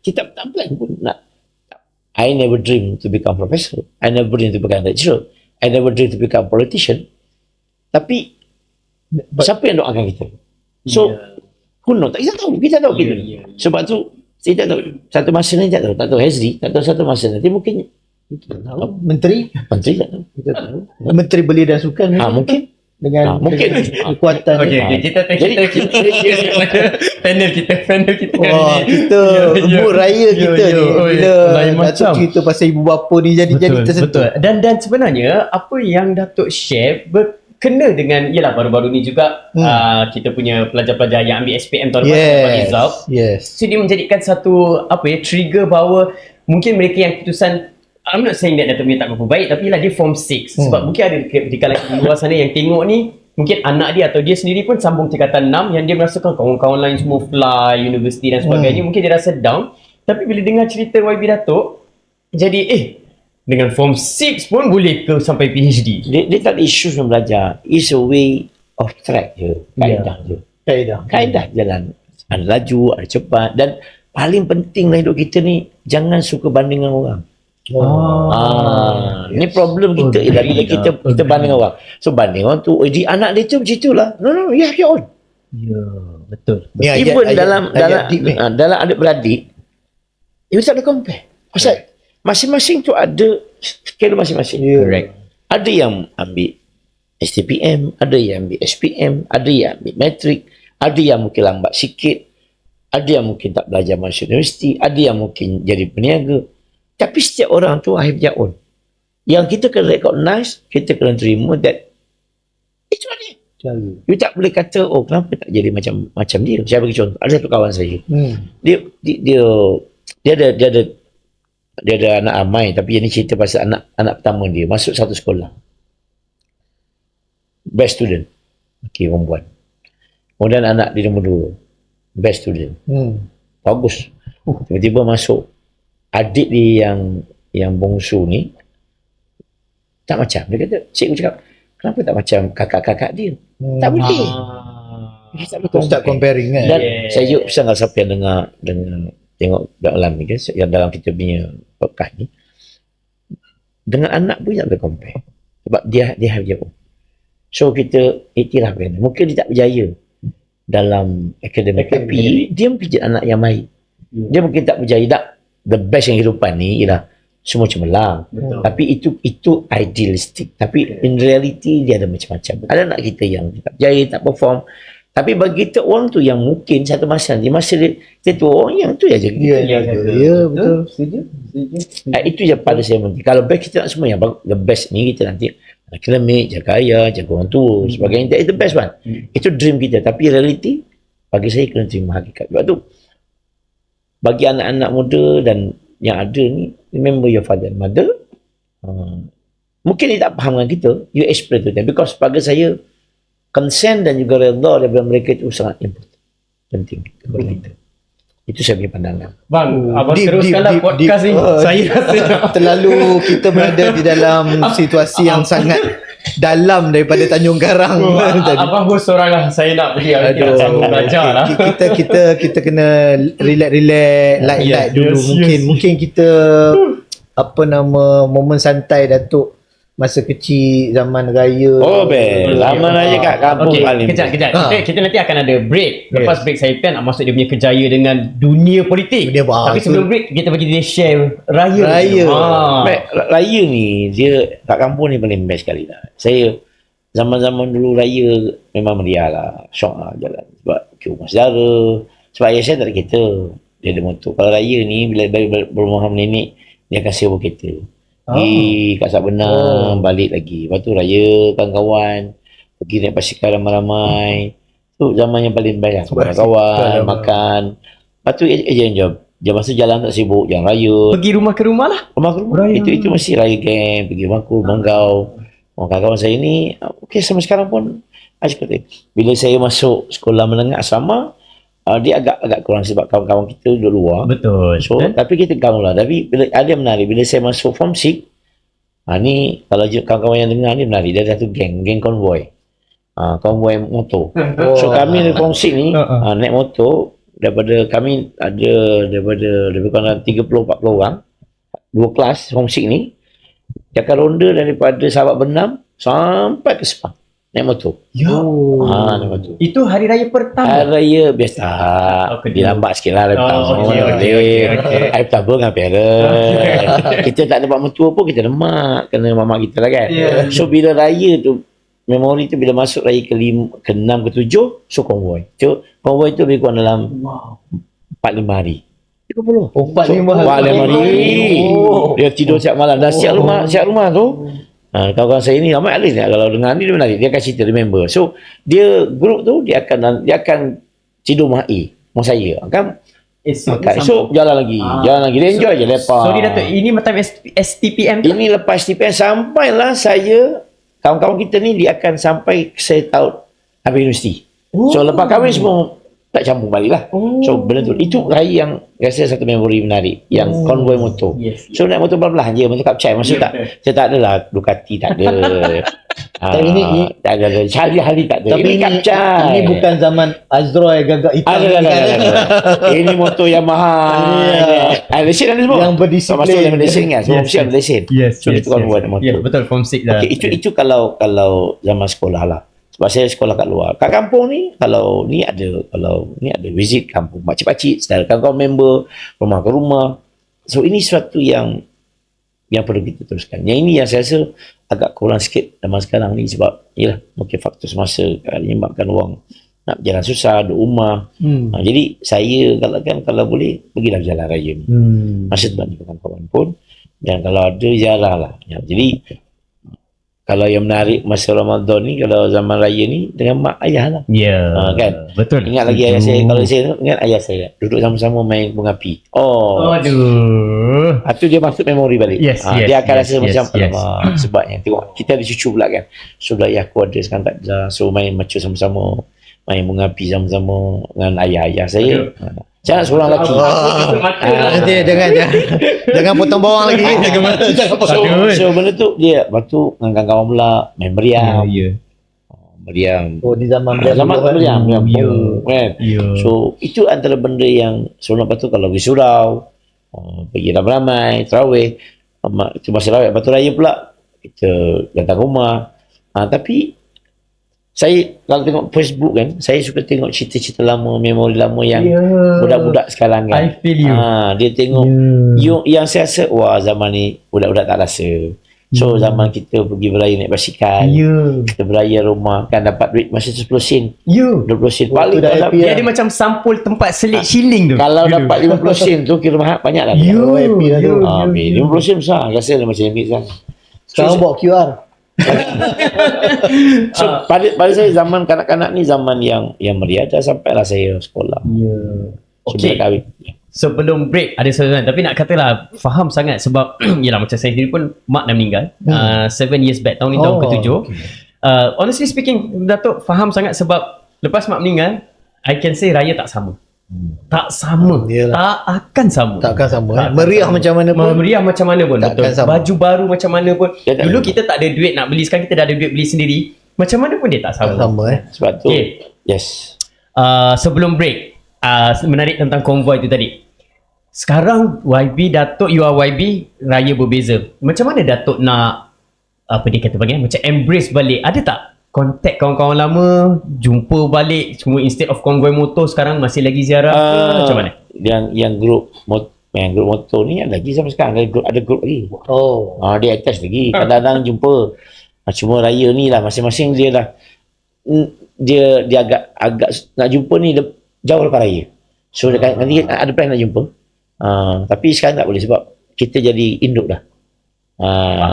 kita tak plan pun nak. I never dream to become professor. I never dream to become lecturer. I never dream to become politician. Tapi siapa yang doakan kita? So who knows? Kita tahu. Sebab tu saya tak tahu. Satu masa ni tak tahu Hezri, tak tahu satu masa nanti mungkin Menteri tak tahu. kita tahu. Menteri Belia dan Sukan Mungkin dengan mungkin kekuatan kita panel kita wah, kita rebut raya kita ni bila Datuk cerita pasal ibu bapa ni jadi tersentuh. Dan sebenarnya apa yang Datuk share berkena dengan ialah baru-baru ni juga kita punya pelajar-pelajar yang ambil SPM tahun lepas dapat result. So dia menjadikan satu trigger bahawa mungkin mereka yang keputusan, I'm not saying that Datuk punya tak berapa baik, tapi lah dia form 6 sebab mungkin ada di kalangan di luar sana yang tengok ni, mungkin anak dia atau dia sendiri pun sambung tingkatan 6 yang dia merasakan kawan-kawan lain semua fly universiti dan sebagainya, mungkin dia rasa down. Tapi bila dengar cerita YB Datuk, jadi dengan form 6 pun boleh ke sampai PhD. Dia tak ada isu yang belajar. It's a way of track je. Kaedah jalan. Ada laju, ada cepat. Dan paling penting dalam hidup kita ni, jangan suka banding dengan orang. Ni problem kita ialah bila kita banding orang. So banding orang tu, anak dia tu macam itulah. No, you have your own. Ya, betul. Even dalam adik-beradik, you tak ada compare. Pasal masing-masing tu ada skill masing-masing. Correct. Ada yang ambil STPM, ada yang ambil SPM, ada yang ambil matrik, ada yang mungkin lambat sikit, ada yang mungkin tak belajar masuk universiti, ada yang mungkin jadi peniaga. Tapi setiap orang tu have their own. Yang kita kena recognize, kita kena terima that itu dia. You tak boleh kata, kenapa tak jadi macam dia. Saya bagi contoh, ada satu kawan saya. Dia ada anak ramai, tapi ini cerita pasal anak pertama dia masuk satu sekolah. Best student. Perempuan. Kemudian anak dia nombor 2. Best student. Bagus. Tiba-tiba masuk adik dia yang bongsu ni tak macam. Dia kata, cikgu cakap, kenapa tak macam kakak-kakak dia? Tak boleh. Tak boleh start comparing kan. Dan saya sangat siapa yang dengar tengok dalam ni, yang dalam kita punya podcast ni, dengan anak pun tak boleh compare. Sebab dia have their own. So kita iktiraf kan. Mungkin dia tak berjaya dalam akademik, tapi dia mungkin jadi anak yang baik. Dia mungkin tak berjaya the best yang kehidupan ni ialah semua cemerlang. Tapi itu idealistik. Tapi in reality dia ada macam-macam. Ada anak kita yang tak berjaya, tak perform. Tapi bagi kita orang tu yang mungkin satu masa nanti, masa dia tu orang yang tu aja. Ya, betul. Setuju. Itu je pada saya penting. Kalau best kita nak semua yang the best ni, kita nanti akademik, jaga ayah, jaga orang tua, sebagainya. Itu best one. Itu dream kita. Tapi reality bagi saya kena terima hakikat. Sebab tu bagi anak-anak muda dan yang ada ni, remember your father and mother. Mungkin dia tak faham dengan kita, you explain to them. Because bagi saya, consent dan juga redha daripada mereka itu sangat penting kepada kita. Itu saya punya pandangan. Bang, abang teruskanlah podcast ni. Saya rasa terlalu kita berada di dalam situasi yang sangat dalam daripada Tanjung Karang. Abang pun seorang lah. Saya nak pergi belajar lah. Kita kena relax light dulu. Mungkin kita momen santai Datuk masa kecil zaman raya. Oh, zaman raya kat kampung Okey, paling. kejap. Kita nanti akan ada break. Yes. Lepas break saya nak masuk dia punya kejaya dengan dunia politik. Tapi sebelum break kita bagi dia share raya. Raya ni dia kat kampung ni paling best sekali lah. Saya zaman-zaman dulu raya memang meriah lah. Syok lah jalan. Sebab ke rumah saudara. Sebab ayah saya tak ada kereta. Dia ada motor. Kalau raya ni bila berumah nenek dia akan sewa kereta. Pergi kat Sabena, balik lagi. Lepas tu raya kawan-kawan, pergi naik basikal ramai-ramai. Tu zaman yang paling best lah. Kawan-kawan, makan. Lepas tu job. Masa jalan tak sibuk, jalan raya. Pergi rumah ke rumah lah. Rumah ke rumah. Itu mesti raya gang, pergi rumah aku, Manggau. Kawan-kawan saya ni, okey sampai sekarang pun, bila saya masuk sekolah menengah asrama, dia agak kurang sebab kawan-kawan kita duduk luar. Betul. So, tapi kita kawan lah. Tapi bila ada yang menarik, bila saya masuk form 6, ni kalau kawan-kawan yang dengar ni menarik. Dia ada satu geng konvoy. Konvoy motor. So kami dari form 6 ni naik motor daripada kami ada lebih kurang 30-40 orang. 2 kelas form 6 ni. Dia akan ronda daripada Sahabat Benam sampai ke Sepang. Naik motor. Naik motor. Itu hari raya pertama. Hari raya biasa. Dia lambat sikit lah hari pertama. Hari pertama dengan parent. Kita tak dapat mentua pun kita lemak. Kena mamak kita lah kan. So bila raya tu, memori tu bila masuk raya ke-6 ke-7, so konvoy. So konvoy tu lebih kurang dalam 4-5 hari. 30. 4-5 hari. Dia tidur siap malam. Dah siap rumah tu. Kawan-kawan saya ni ramai Alif ni, kalau dengar ni dia menarik, dia akan cerita, remember. So dia grup tu dia akan tidur rumah A, rumah saya kan. So jalan lagi dia enjoy je lepas. Sorry Datuk, ini macam STPM tu? Ini lepas STPM sampailah saya, kawan-kawan kita ni dia akan sampai saya tahu habis universiti. So lepas kahwin semua tak campur balik lah. So benda tu, itu raya yang rasa satu memori menarik, yang konvoy motor. So naik motor pelan-pelan je macam kapcai. Maksud saya tak adalah Ducati, tak ada. ini tak ada Charlie tak ada. Tapi ini bukan zaman Azroy gagak hitam. Ini motor Yamaha. Lesen ada semua. Yang berdisiplin. Masuk yang lesen kan. Semua mesti ada lesen. So itu konvoy motor. Betul, form 6 dah. Itu kalau zaman sekolah lah. Sebab saya sekolah kat luar. Kat kampung ni, kalau ni ada visit kampung pakcik-pakcik, saudara kawan-kawan member, rumah ke rumah. So ini sesuatu yang perlu kita teruskan. Yang ini yang saya rasa agak kurang sikit zaman sekarang ni sebab yalah mungkin faktor semasa menyebabkan orang nak berjalan susah, duduk rumah. Jadi saya kalau boleh pergilah jalan raya ni. Masa tempat ni kawan-kawan pun, dan kalau ada ziarah lah. Jadi kalau yang menarik masa Ramadan ni, kalau zaman raya ni dengan mak ayah lah. Kan? Betul. Ingat lagi ayah saya, kalau saya ingat ayah saya duduk sama-sama main bunga api. Aduh. Itu dia masuk memori balik. Dia akan rasa macam sebabnya tengok kita ada cucu pula kan. So ayah aku ada sekarang tak ada. So main macam sama-sama, main bunga api sama-sama dengan ayah-ayah saya. Jangan seorang lelaki. Nanti jangan potong bawang lagi. So benda tu dia batu dengan kawan-kawan pula main meriam. Meriam. Di zaman meriam kan. So itu antara benda yang seronok. Lepas tu kalau pergi surau, pergi ramai-ramai tarawih, itu masa tarawih. Lepas tu raya pula kita datang rumah. Tapi saya kalau tengok Facebook kan, saya suka tengok cerita-cerita lama, memori lama yang budak-budak sekarang kan. I feel you. Dia tengok yang saya rasa, wah zaman ni budak-budak tak rasa. So zaman kita pergi beraya naik basikal, kita beraya rumah kan, dapat duit masa 10 sen, 20 sen paling dia ada macam sampul tempat selit shilling tu. Kalau dapat 50 sen tu kira mahal banyak lah. happy lah tu. 50 sen besar, rasa macam limit kan. Sekarang bawa QR. So pada saya zaman kanak-kanak ni zaman yang meriah. Dah sampailah saya sekolah. Okay. Kahwin. Sebelum break ada soalan, tapi nak katalah faham sangat sebab yalah macam saya sendiri pun mak dah meninggal 7 years back, tahun ni tahun ke-7. Honestly speaking, Datuk faham sangat sebab lepas mak meninggal, I can say raya tak sama. Tak sama. Takkan sama. Meriah macam mana pun. Meriah macam mana pun. Betul. Sama. Baju baru macam mana pun. Dulu kita tak ada duit nak beli, sekarang kita dah ada duit beli sendiri. Macam mana pun dia tak sama. Sebab tu. Yes. Sebelum break, menarik tentang konvoy tu tadi. Sekarang YB, Datuk, you are YB, raya berbeza. Macam mana Datuk nak apa dia kata bagi macam embrace balik. Ada tak contact kawan-kawan lama, jumpa balik semua instead of konvoi motor sekarang masih lagi ziarah ke macam mana? Yang grup motor ni lagi sampai sekarang ada grup lagi. Dia attach lagi. Kadang-kadang jumpa. Cuma raya ni lah masing-masing dia dah dia agak nak jumpa ni jauh lepas raya. So nanti ada plan nak jumpa. Tapi sekarang tak boleh sebab kita jadi induk dah.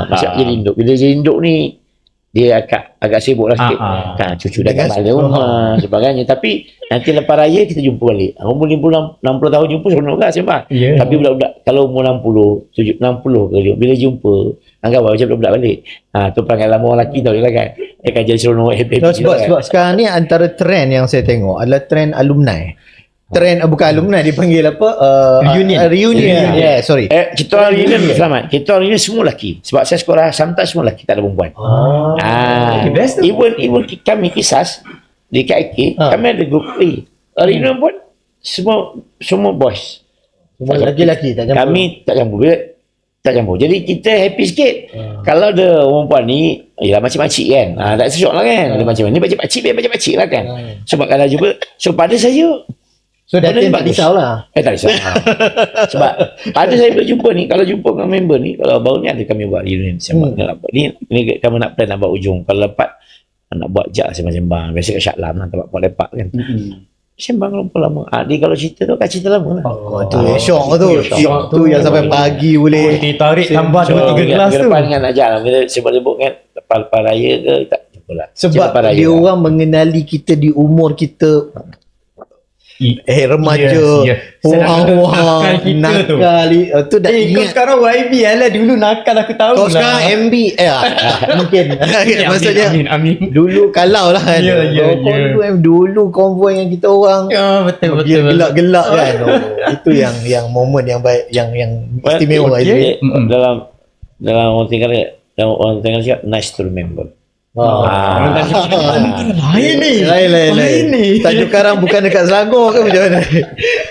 Maksudnya jadi induk. Bila jadi induk ni dia agak sibuk lah sikit. Cucu dah kat balik rumah sebagainya. Tapi nanti lepas raya kita jumpa balik. Umur 60 tahun jumpa seronok kan sembang. Tapi budak-budak kalau umur 60 ke bila jumpa anggap macam budak-budak balik. Tu perangai lama orang lelaki tau dia lah kan. Dia akan jadi seronok happy. Sebab sekarang ni antara trend yang saya tengok adalah trend alumni. Trend bukan alumni, dipanggil apa? Reunion. Yeah, sorry. Kita orang reunion selamat. Kita orang reunion semua lelaki. Sebab saya sekolah sometimes semua lelaki, tak ada perempuan. Even kami kisas di KIK, kami ada grup free. Reunion pun semua boys. Semua lelaki-lelaki tak campur. Kami tak campur. Jadi kita happy sikit. Kalau ada perempuan ni, yalah makcik-makcik kan. Tak sesyok lah kan. Ada macam ni makcik lah kan. Sebab kalau jumpa, so pada saya So Datin tak risau lah. Tak risau. Sebab pada saya bila jumpa ni, kalau jumpa dengan member ni, kalau baru ni ada kami buat reunion sembang. Ni kami nak plan nak buat ujung. Kalau dapat nak buat jak sembang-sembang. Biasa kat Syaklam lah, tempat buat lepak kan. Sembang lama. Dia kalau cerita tu kan cerita lama lah. Tu syok tu. Syok tu yang sampai pagi boleh. Tarik tambah 2-3 kelas tu. Depan kan nak jak lah. Bila sebut-sebut kan lepas raya ke tak jumpa lah. Sebab dia orang mengenali kita di umur kita remaja, wah nakal tu dah kau ingat. sekarang YB lah, dulu nakal aku tahu Kau lah. sekarang MB mungkin maksudnya amin. dulu kalau lah kan. Dulu konvoi yang kita orang betul gelak-gelak kan. Itu yang momen yang baik, yang istimewa itu. Dalam orang tinggal cakap nice to remember. Lain ni. Tajuk karang bukan dekat Selangor ke macam mana?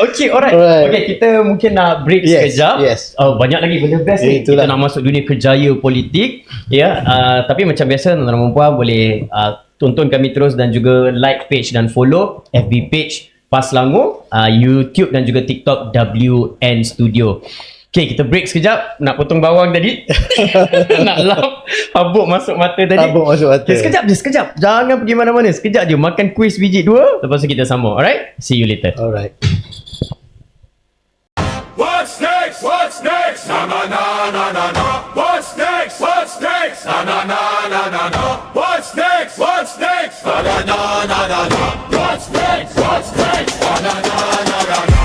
Okay, alright. Okay, kita mungkin nak break sekejap. Banyak lagi benda best ni. Kita nak masuk dunia kerjaya politik. Tapi macam biasa, tuan-tuan dan puan boleh tonton kami terus dan juga like page dan follow FB page PAS Selangor, YouTube dan juga TikTok WN Studio. Okay, kita break sekejap. Nak potong bawang tadi. Nak lap habuk masuk mata tadi. Okay, sekejap. Jangan pergi mana-mana. Sekejap je. Makan kuis biji 2. Lepas tu kita sambung. Alright? See you later. Alright. What's next? What's next? Na na na na na na. What's next? What's next? Na na na na na na. What's next? What's next? Na na na na na na. What's next? What's next? Na na na na na na.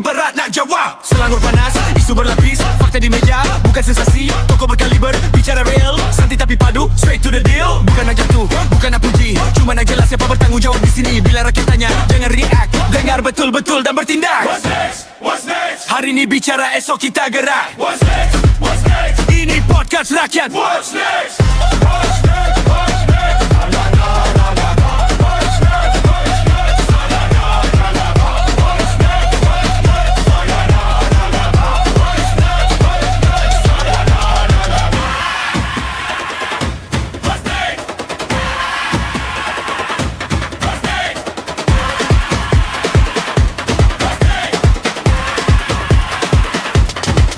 Berat nak jawab. Selangor panas, isu berlapis, fakta di meja, bukan sensasi. Tokoh berkaliber, bicara real, santai tapi padu, straight to the deal. Bukan nak jatuh, bukan nak puji, cuma nak jelas siapa bertanggungjawab di sini. Bila rakyat tanya, jangan react, dengar betul-betul dan bertindak. What's next? What's next? Hari ni bicara, esok kita gerak. What's next? What's next? Ini podcast rakyat. What's next? What's next? What's next? Na na na na na. What's next? What's next? Na na na na na. What's next? What's next? Na na na na na. What's next? What's next? Na na na na na. What's next?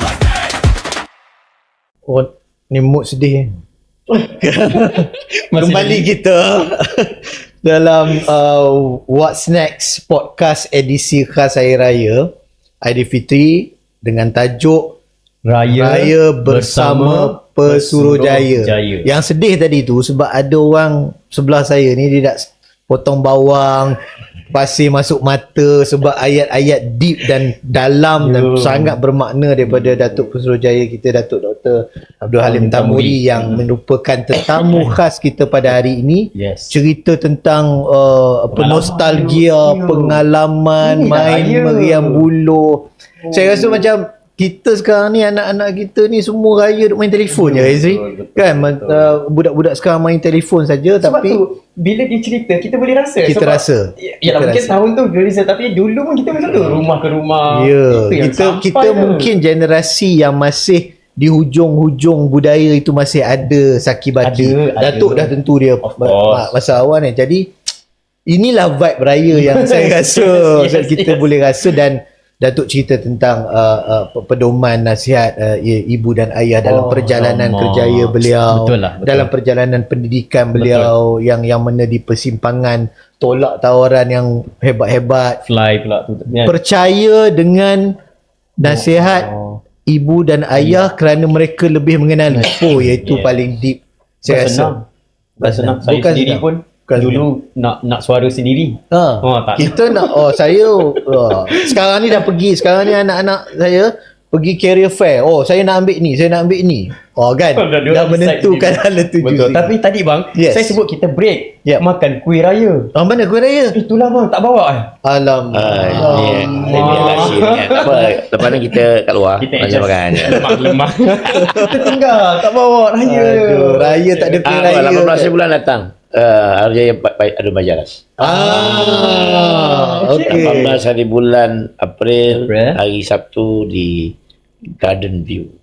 What's next? Oh, ni mood sedih. Kembali kita dalam What's Next podcast edisi khas Hari Raya Aidilfitri dengan tajuk Raya Bersama Pesuruhjaya. Yang sedih tadi tu sebab ada orang sebelah saya ni dia tak potong bawang, pasir masuk mata sebab ayat-ayat deep dan dalam dan sangat bermakna daripada Datuk Pesuruhjaya kita, Datuk Dr. Abdul Halim Tamuri yang merupakan tetamu khas kita pada hari ini. Cerita tentang nostalgia, pengalaman main meriam buluh. Saya rasa macam kita sekarang ni anak-anak kita ni semua raya duk main telefon je Ezri. Kan budak-budak sekarang main telefon saja Sebab tapi tu bila dia cerita kita boleh rasa. kita sebab, rasa. Yalah Kita mungkin rasa. tahun tu gelisah tapi dulu pun kita macam tu rumah ke rumah. Ya, Itu yang kita sampai tu. mungkin generasi yang masih di hujung-hujung budaya itu masih ada sakibati. Ada. Datuk dah tentu dia Of course. masa awal ni. Jadi inilah vibe raya yang saya rasa kita boleh rasa. Dan Datuk cerita tentang pedoman nasihat ibu dan ayah dalam perjalanan alamak. kerjaya beliau, Betul lah, betul. dalam perjalanan pendidikan beliau yang mana di persimpangan tolak tawaran yang hebat-hebat, Fly pula tu. Ya. percaya dengan nasihat ibu dan ayah kerana mereka lebih mengenali. Iaitu paling deep saya Bukan rasa. senang. Bukan senang. Saya Bukan sendiri senang. pun Bukan dulu nak suara sendiri. Tak. Kita nak saya sekarang ni dah pergi, sekarang ni anak-anak saya pergi career fair. Saya nak ambil ni, saya nak ambil ni. Kan dah menentukan hal tu. Betul. Tapi tadi bang, Yes. saya sebut kita break Yep. makan kuih raya. Mana kuih raya? Itulah bang, tak bawa Alamak. Ini rahsia ni. Tak apa. Lepas ni kita kat luar. Kita Macam adjust. makan. Lemak-lemak. Kita tinggal, tak bawa raya. Aduh, raya tak ada kuih raya. 18 bulan datang. Hari Raya Adu Majaras. Okey. 18 hari bulan April, April. hari Sabtu di Garden View.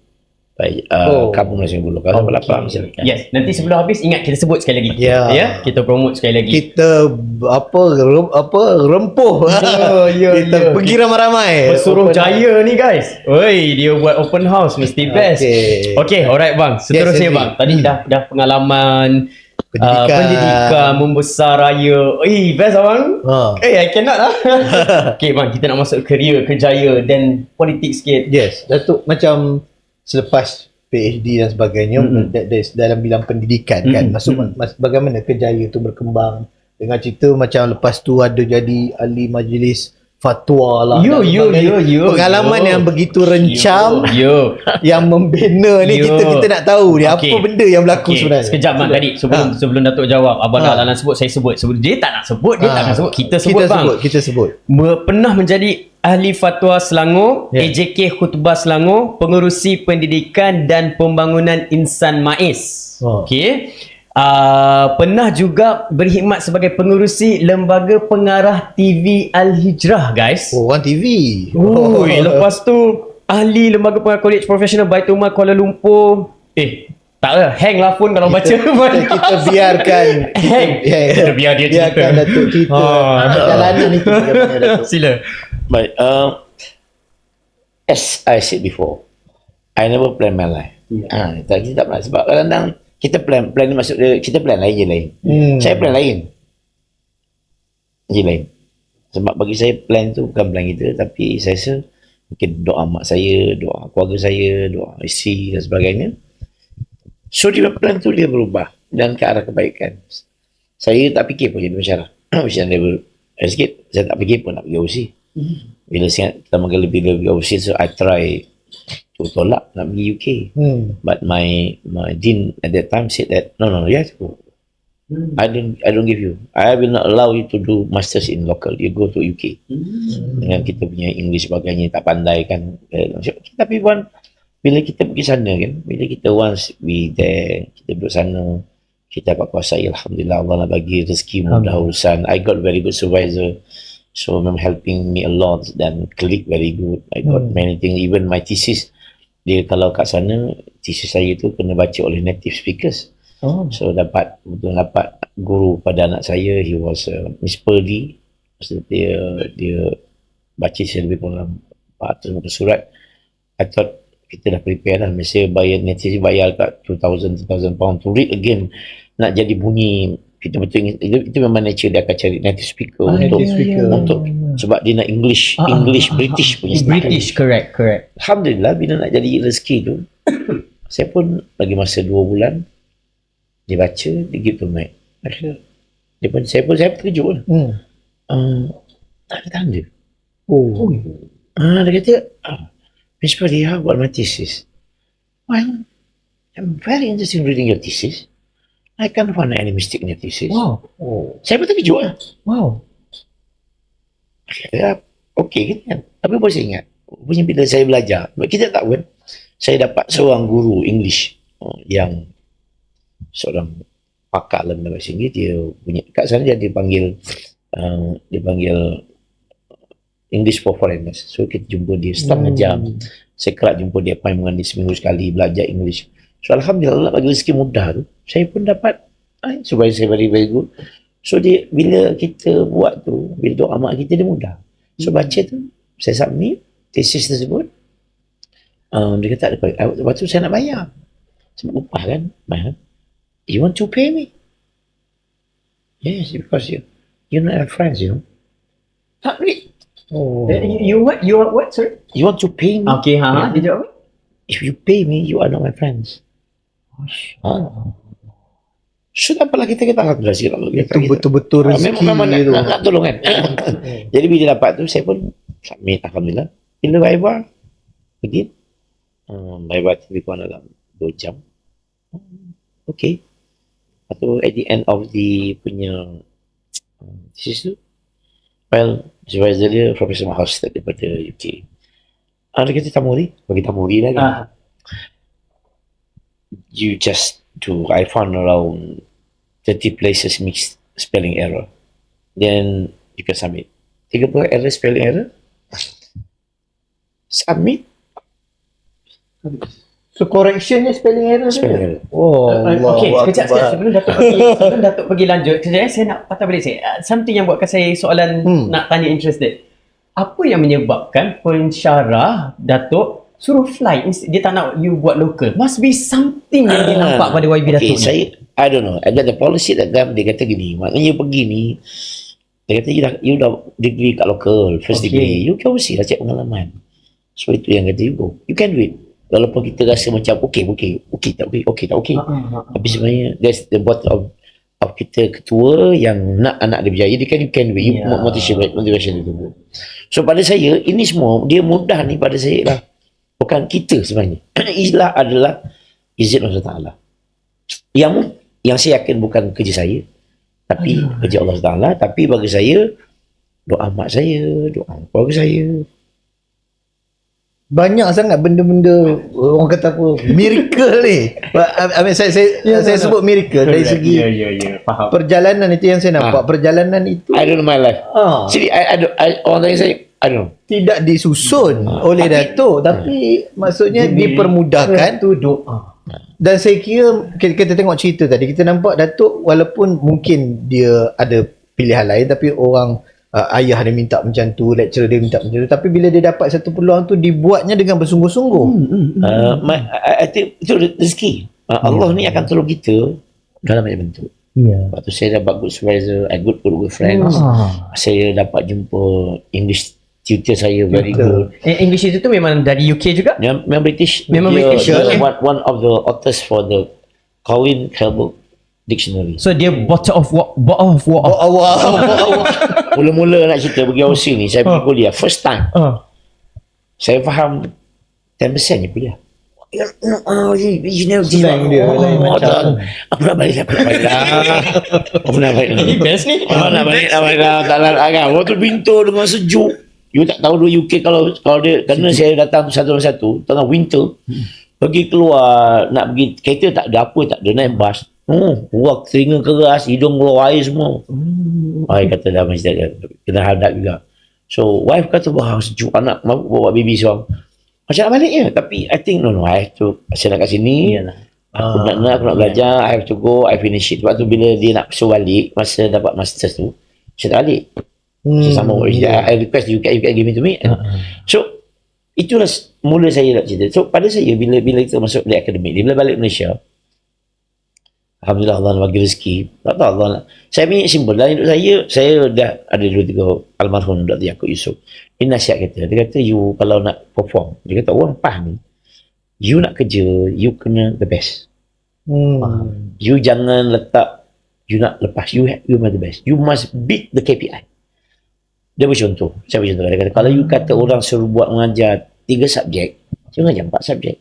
Kampung Nasi Bulu. Kalau lapar misalnya. Yes, nanti sebelum habis ingat kita sebut sekali lagi. Ya. Kita promote sekali lagi. Kita rempuh. Kita pergi ramai-ramai. Pesuruh Jaya ni guys. Oi, dia buat open house mesti best. Okay, alright bang. Seterusnya Yes, bang. Tadi dah pengalaman pendidikan membesar raya. Best abang. I cannot lah. Okay bang, kita nak masuk career, kerjaya dan politik sikit. Yes, Datuk macam selepas PhD dan sebagainya dalam bidang pendidikan kan, bagaimana kerjaya tu berkembang dengan cerita macam lepas tu ada jadi ahli majlis fatwa lah. Yo. Pengalaman yang begitu rencam Yo. yang membina ni kita nak tahu ni apa benda yang berlaku sebenarnya. Sekejap bang tadi sebelum Datuk jawab, abang dah lalan sebut, saya sebut. Dia tak nak sebut, dia tak nak sebut. Kita sebut bang. Kita sebut. Pernah menjadi ahli fatwa Selangor, AJK Khutbah Selangor, pengerusi pendidikan dan pembangunan insan MAIS. Okey. Pernah juga berkhidmat sebagai pengerusi lembaga pengarah TV Al-Hijrah guys. One TV. Lepas tu ahli lembaga pengarah College Professional Baitul Mal Kuala Lumpur. Tak lah, hang lah phone kalau baca. Kita biarkan hang. Biar dia cerita. Biarkan Datuk cerita perjalanan itu bagaimana Datuk. Sila. But as I said before, I never plan my life. Kita tak pernah. Sebab kadang-kadang kita plan ni maksud dia, kita plan lain je lain. Saya plan lain. Sebab bagi saya plan tu bukan plan kita, tapi saya rasa mungkin doa mak saya, doa keluarga saya, doa isteri dan sebagainya. So dia plan tu dia berubah dan ke arah kebaikan. Saya tak fikir pun jadi pensyarah. Macam level sikit, saya tak fikir pun nak pergi OC. Bila saya pertama kali bila pergi OC, so I try to tolak nak pergi UK. But my dean at that time said that no, you have to go. I don't give you. I will not allow you to do masters in local. You go to UK. Dengan kita punya English sebagainya tak pandai kan. Tapi bila kita pergi sana kan, bila kita once be there, kita duduk sana, kita dapat kuasai, alhamdulillah Allah lah bagi rezeki mudah urusan. I got very good supervisor. So memang helping me a lot dan colleague very good. I got many things, even my thesis. Dia kalau kat sana, thesis saya tu kena baca oleh native speakers. So dapat guru pada anak saya, he was Miss Purdy. Dia baca saya lebih kurang 400 surat. I thought kita dah prepare lah. Mesti bayar native, bayar kat 2,000 pound to read again. Nak jadi bunyi betul-betul itu memang nature dia akan cari native speaker untuk sebab dia nak English British punya style. British, correct. Alhamdulillah bila nak jadi rezeki tu saya pun bagi masa 2 bulan dia baca, dia give to mic. Saya pun terkejut lah. Tak ada tanda. Dia kata Miss Purdy, how about my thesis? Well, I'm very interested in reading your thesis. I can't find any mistake in your thesis. Wow. Saya pun terkejut lah. Wow. Ya, okey kan. Tapi boleh saya ingat, Rupanya bila saya belajar, kita tak kan, saya dapat seorang guru English yang seorang pakar dalam bahasa Inggeris. Dia punya kat sana dia dipanggil English for Foreigners. So kita jumpa dia setengah jam. Saya kerap jumpa dia appointment dia seminggu sekali belajar English. So alhamdulillah Allah bagi rezeki mudah tu. Saya pun dapat supaya saya very very good. So dia bila kita buat tu, bila doa mak kita dia mudah. So baca tu, saya submit tesis tersebut. Dia kata lepas tu saya nak bayar. Sebab upah kan, bayar. You want to pay me? Yes, because you're not our friends, you know. Tak duit. You what? Sorry. You want to pay me? Okay, dia jawab apa? If you pay me, you are not my friends. So apalah kita alhamdulillah sikit Allah. Itu betul-betul rezeki memang tu. nak tolong kan. Jadi bila dapat tu saya pun submit alhamdulillah. Bila Viva pergi Viva lebih kurang dalam 2 jam. Okay. Atau at the end of the punya thesis tu, well, supervisor dia Profesor Mahosted daripada UK. Dia kata bagi tamuri lagi. You just do, I found around 30 places mixed spelling error. Then you can submit. 30 error spelling error. Submit. So correctionnya spelling error Spelling saja. error. Oh, Okay, sekejap. Sebelum Datuk pergi lanjut, kejap saya nak patah balik saya. Something yang buatkan saya soalan nak tanya interested. Apa yang menyebabkan pensyarah Datuk suruh fly, dia tak nak you buat local? Must be something yang dia nampak pada YB Datuk ni. I don't know. Ada the policy that dia kata gini, maknanya you pergi ni, dia kata you dah degree kat local, first degree, you can see lah cek pengalaman. So itu yang kata you go. You can do it. Walaupun kita rasa macam okay tak okay. Tapi sebenarnya that's the bottom of kita ketua yang nak anak dia berjaya, you can do it. You motivation itu. So pada saya ini semua dia mudah ni pada saya lah. Bukan kita sebenarnya. Ilah adalah izin Allah Taala. Yang saya yakin bukan kerja saya, tapi kerja Allah Taala. Tapi bagi saya doa mak saya, doa keluarga saya. Banyak sangat benda-benda orang kata apa miracle ni. Saya sebut miracle dari segi faham. perjalanan itu yang saya nampak. Perjalanan itu I don't know my life. Jadi orang tanya saya, I don't know. Tidak disusun oleh Datuk, tapi maksudnya dipermudahkan tu doa. Dan saya kira kita tengok cerita tadi, kita nampak Datuk walaupun mungkin dia ada pilihan lain, tapi orang ayah dia minta macam tu, lecturer dia minta macam tu, tapi bila dia dapat satu peluang tu dibuatnya dengan bersungguh-sungguh. I think itu rezeki. Allah ni akan tolong kita dalam banyak bentuk. Lepas tu saya dapat good supervisor, good friends. Saya dapat jumpa English tutor saya very good. English itu tu memang dari UK juga? Memang British. Memang British. One of the authors for the Colin Campbell Dictionary. So dia bottom of what? Mula-mula nak cerita pergi Aussie ni, saya pergi kuliah first time. Saya faham 10% je kuliah. You know Slang dia lain macam. Aku nak balik Ini best ni. Tak nak kan. Waktu pintu dengan sejuk. You tak tahu dulu UK kalau dia, kerana saya datang satu tengah winter, pergi keluar nak pergi kereta tak ada apa, tak ada naik bas. Buat telinga keras, hidung keluar air semua. Wife kata dah mesti kena hadap juga. So wife kata wah sejuk, anak bawa baby seorang. Macam nak balik je. Tapi I think no, I have to, saya nak kat sini. Aku nak belajar, I have to go, I finish it. Sebab tu bila dia nak suruh balik, masa dapat masters tu, saya tak balik. So sama I request you can give it to me. So itulah mula saya nak cerita. So pada saya bila kita masuk di akademik, bila balik Malaysia, alhamdulillah Allah bagi rezeki. Tak tahu Allah nak. Saya punya simple dalam hidup saya dah ada 2-3 almarhum Dr. Yaakob Yusof. Ini nasihat kata. Dia kata you kalau nak perform, dia kata orang PAH ni, you nak kerja, you kena the best. You jangan letak you nak lepas, you must the best. You must beat the KPI. Dia bercontoh. Saya bercontoh. Dia kata kalau you kata orang suruh buat mengajar 3 subjek, jangan ajar 4 subjek.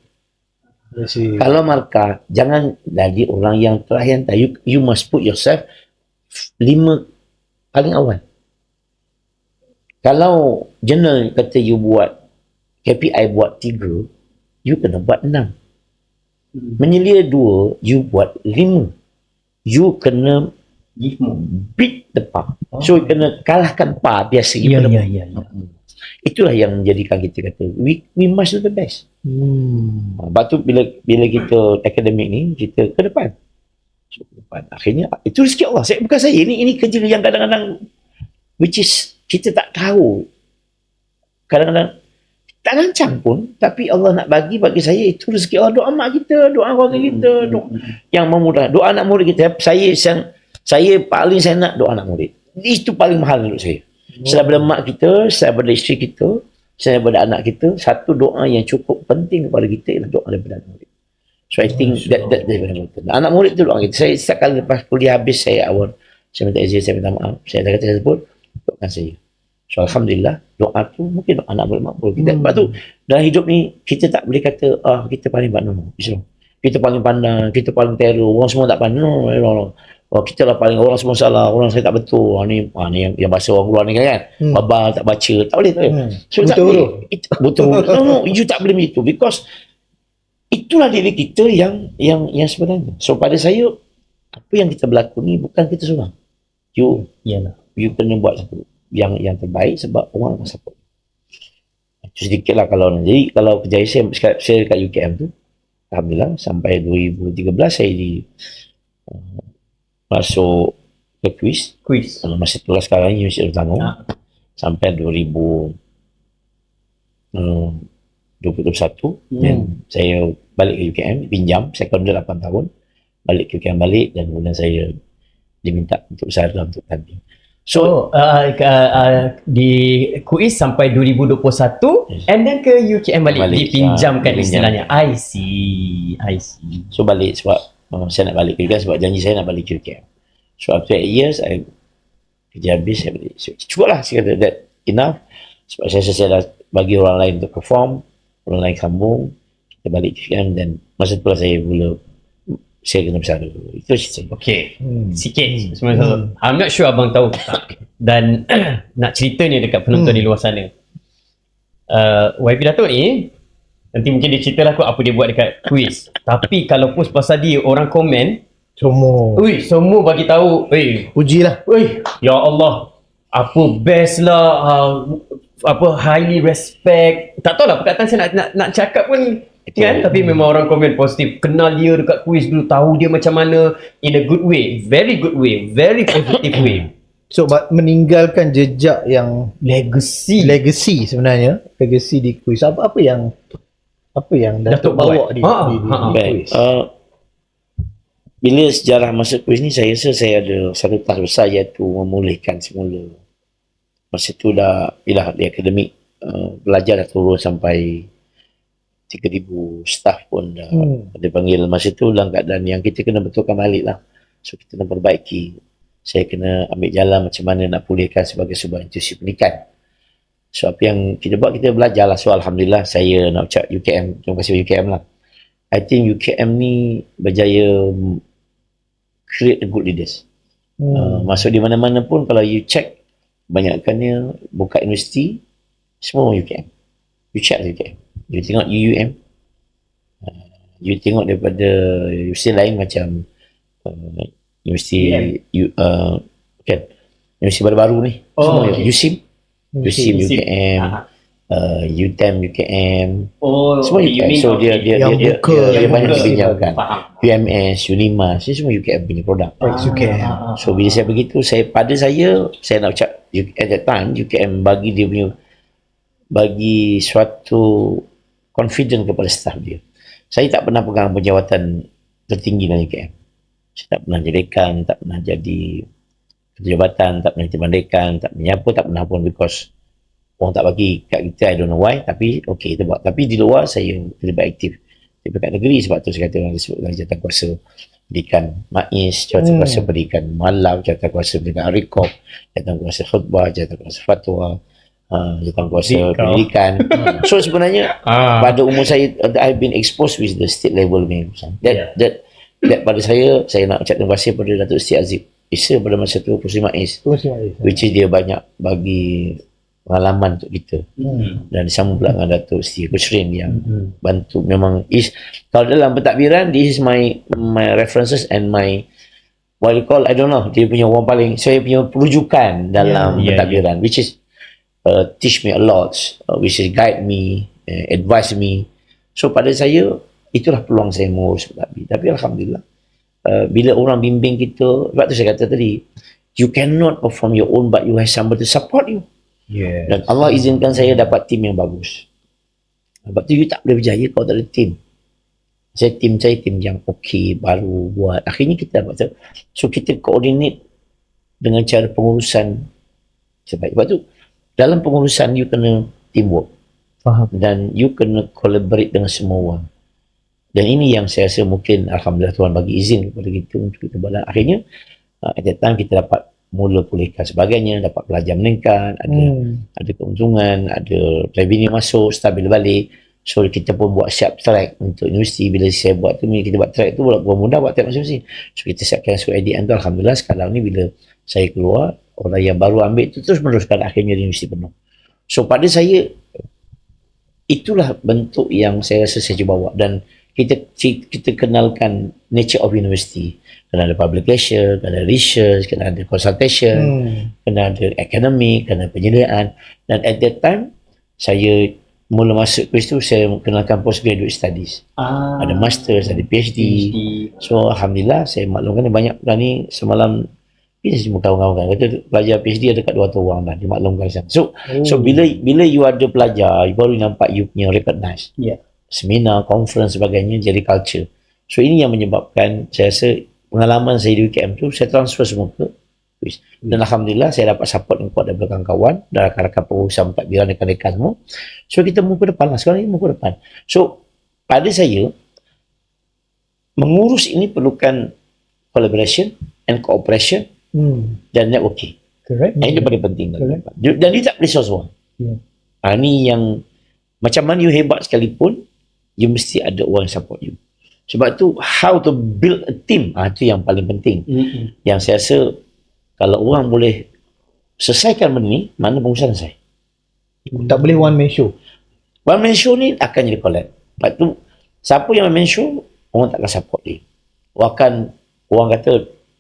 Kalau markah, jangan jadi orang yang terakhir. You must put yourself 5 paling awal. Kalau jurnal kata you buat KPI buat 3, you kena buat 6. Menyelia 2, you buat 5. You kena beat the par. So you kena kalahkan par biasa. You kena itulah yang menjadikan kita kata we must do the best. Sebab tu bila kita akademik ni, kita ke depan. So, ke depan. Akhirnya itu rezeki Allah. Bukan saya. Ini kerja yang kadang-kadang which is kita tak tahu. Kadang-kadang tak rancang pun, tapi Allah nak bagi saya itu rezeki Allah. Doa mak kita, doa keluarga kita, doa yang memudah. Doa anak murid kita. Saya paling saya nak doa anak murid. Itu paling mahal menurut saya. Daripada mak kita, daripada isteri kita, daripada anak kita, satu doa yang cukup penting kepada kita ialah doa daripada anak murid. So I think that very important. Anak murid tu doa kita. Saya setiap kali lepas kuliah habis, saya minta izin, saya minta maaf. Saya dah kata saya sebut, doakan saya. So Alhamdulillah, doa tu mungkin doa anak murid makbul. Sebab tu dalam hidup ni, kita tak boleh kata, kita paling pandai. Kita paling pandai, kita paling terror, orang semua tak pandai. No. Kita lah paling, orang semua salah, orang saya tak betul. Ni yang bahasa orang luar ni kan. Babal, tak baca. Tak boleh. So, betul. No, you tak boleh begitu. Because itulah diri kita yang sebenarnya. So pada saya, apa yang kita berlaku ni bukan kita seorang. You kena buat satu yang terbaik sebab orang akan support. Itu sedikit lah kalau kerja saya dekat UKM tu, Alhamdulillah sampai 2013 saya masuk ke kuis. Masih tugas sekarang ni Universiti Selangor. Sampai 2021 dan saya balik ke UKM, pinjam secondary 8 tahun, balik ke UKM balik, dan kemudian saya diminta untuk usaha untuk tanding. So di kuis sampai 2021 and then ke UKM balik dipinjamkan istilahnya. I see. So balik sebab saya nak balik ke UKM, sebab janji saya nak balik ke UKM. So after 8 years, I kerja habis, saya balik. So, cukup lah, saya kata that enough. Sebab saya dah bagi orang lain untuk perform, orang lain sambung, kita balik ke UKM, dan masa tu lah saya kena bersara. Itu cerita. Okay, sikit sebenarnya. I'm not sure abang tahu tak? Dan nak cerita ni dekat penonton di luar sana. YB Datuk ni, nanti mungkin dia ceritalah apa dia buat dekat kuis. Tapi kalau post pasal dia, orang komen semua bagi tahu, pujilah. Ya Allah, apa best lah, apa highly respect. Tak tahulah perkataan saya nak cakap pun kan, tapi memang orang komen positif. Kenal dia dekat kuis dulu, tahu dia macam mana, in a good way, very good way, very positive way. So meninggalkan jejak yang legacy sebenarnya, legacy di kuis. Apa yang Datuk bawa di kuis? Bila sejarah masuk kuis ni, saya rasa saya ada satu task besar, iaitu memulihkan semula. Masa tu dah di akademik, belajar dah turun sampai 3,000 staff pun dah dipanggil. Masa tu dalam keadaan yang kita kena betulkan balik lah. So kita kena perbaiki. Saya kena ambil jalan macam mana nak pulihkan sebagai sebuah institusi pendidikan. So apa yang kita buat, kita belajar lah. So Alhamdulillah, saya nak ucap UKM, terima kasih UKM lah. I think UKM ni berjaya create a good leaders. Masuk di mana-mana pun, kalau you check, banyakkannya buka universiti, semua UKM. You check UKM. You tengok UUM, you tengok daripada universiti lain macam universiti universiti baru-baru ni, semua USIM UKM, UTM UKM, semua UKM. So dia banyak dipinjamkan. UMS, Unimas, ini semua UKM punya produk. So bila saya begitu, saya nak ucap at that time UKM bagi suatu confident kepada staff dia. Saya tak pernah pegang penjawatan tertinggi dalam UKM. Saya tak pernah jadi dekan, tak pernah jadi jabatan, tak pernah jadi dekan, tak pernah apa, tak pernah pun, because orang tak bagi kat kita, I don't know why, tapi okay, kita buat. Tapi di luar saya terlibat aktif di dekat negeri, sebab tu saya kata orang disebut jawatan kuasa pendidikan MAIS, jawatan kuasa pendidikan malam, jawatan kuasa pendidikan Arikop, jawatan kuasa khutbah, jawatan kuasa fatwa, jawatan kuasa pendidikan. So sebenarnya pada umur saya, I've been exposed with the state level that pada saya nak ucap terima kasih pada Datuk Siti Azib Isa pada masa tu Pusri MAIS, which is dia banyak bagi pengalaman untuk kita. Dan disambung pula dengan Datuk Siti Kusrin yang bantu. Memang kalau dalam pentadbiran, this is my references and my what you call, I don't know, dia punya orang paling, saya punya perujukan dalam pentadbiran, which is teach me a lot, which is guide me, advise me. So pada saya, itulah peluang saya mengurus pentadbir. Tapi Alhamdulillah, bila orang bimbing kita, sebab tu saya kata tadi, you cannot perform your own, but you have somebody to support you. Dan Allah izinkan saya dapat tim yang bagus. Sebab tu you tak boleh berjaya kalau tak ada tim. Tim saya tim yang okey, baru buat. Akhirnya kita dapat. So kita coordinate dengan cara pengurusan sebaik. Sebab tu dalam pengurusan you kena teamwork. Faham. Dan you kena collaborate dengan semua orang. Dan ini yang saya rasa mungkin Alhamdulillah Tuhan bagi izin kepada kita untuk kita buat. Akhirnya at that time kita dapat mula pulihkan sebagainya, dapat pelajar meningkat, ada keuntungan, ada revenue masuk, stabil balik. So kita pun buat siap track untuk universiti. Bila saya buat tu, kita buat track tu buat mudah buat track masing-masing. So kita siapkan so at the end tu Alhamdulillah sekarang ni bila saya keluar, orang yang baru ambil tu terus meneruskan, akhirnya universiti penuh. So pada saya itulah bentuk yang saya rasa saya cuba bawa. Dan kita kenalkan nature of university. Kena ada publication, kena ada research, kena ada consultation, kena ada academic, kena penyediaan. Dan at that time, saya mula masuk ke situ, saya kenalkan postgraduate studies. Ada masters, ada PhD. So Alhamdulillah, saya maklumkan banyak ni semalam, ini semua kawan-kawan kata pelajar PhD ada kat 200 orang dah, dimaklumkan sana. So bila you ada pelajar, you baru nampak you punya recognize. Seminar, conference sebagainya, jadi culture. So ini yang menyebabkan saya rasa pengalaman saya di UKM tu saya transfer semua ke UIS. Dan Alhamdulillah saya dapat support yang kuat dari belakang kawan, dari rakan-rakan pengurusan pentadbiran, rekan-rekan semua. So kita move ke depan lah. Sekarang ni move ke depan. So pada saya, mengurus ini perlukan collaboration and cooperation dan networking. Correct. Ini paling penting. Dan dia tak boleh seorang-seorang. Ini yang macam mana you hebat sekalipun, you mesti ada orang yang support you. Sebab tu how to build a team, itu yang paling penting. Yang saya rasa kalau orang boleh selesaikan benda ni, mana pengurusan saya. Tak boleh one man show. One man show ni akan jadi collapse. Sebab tu siapa yang one man show, orang tak akan support dia. Orang kata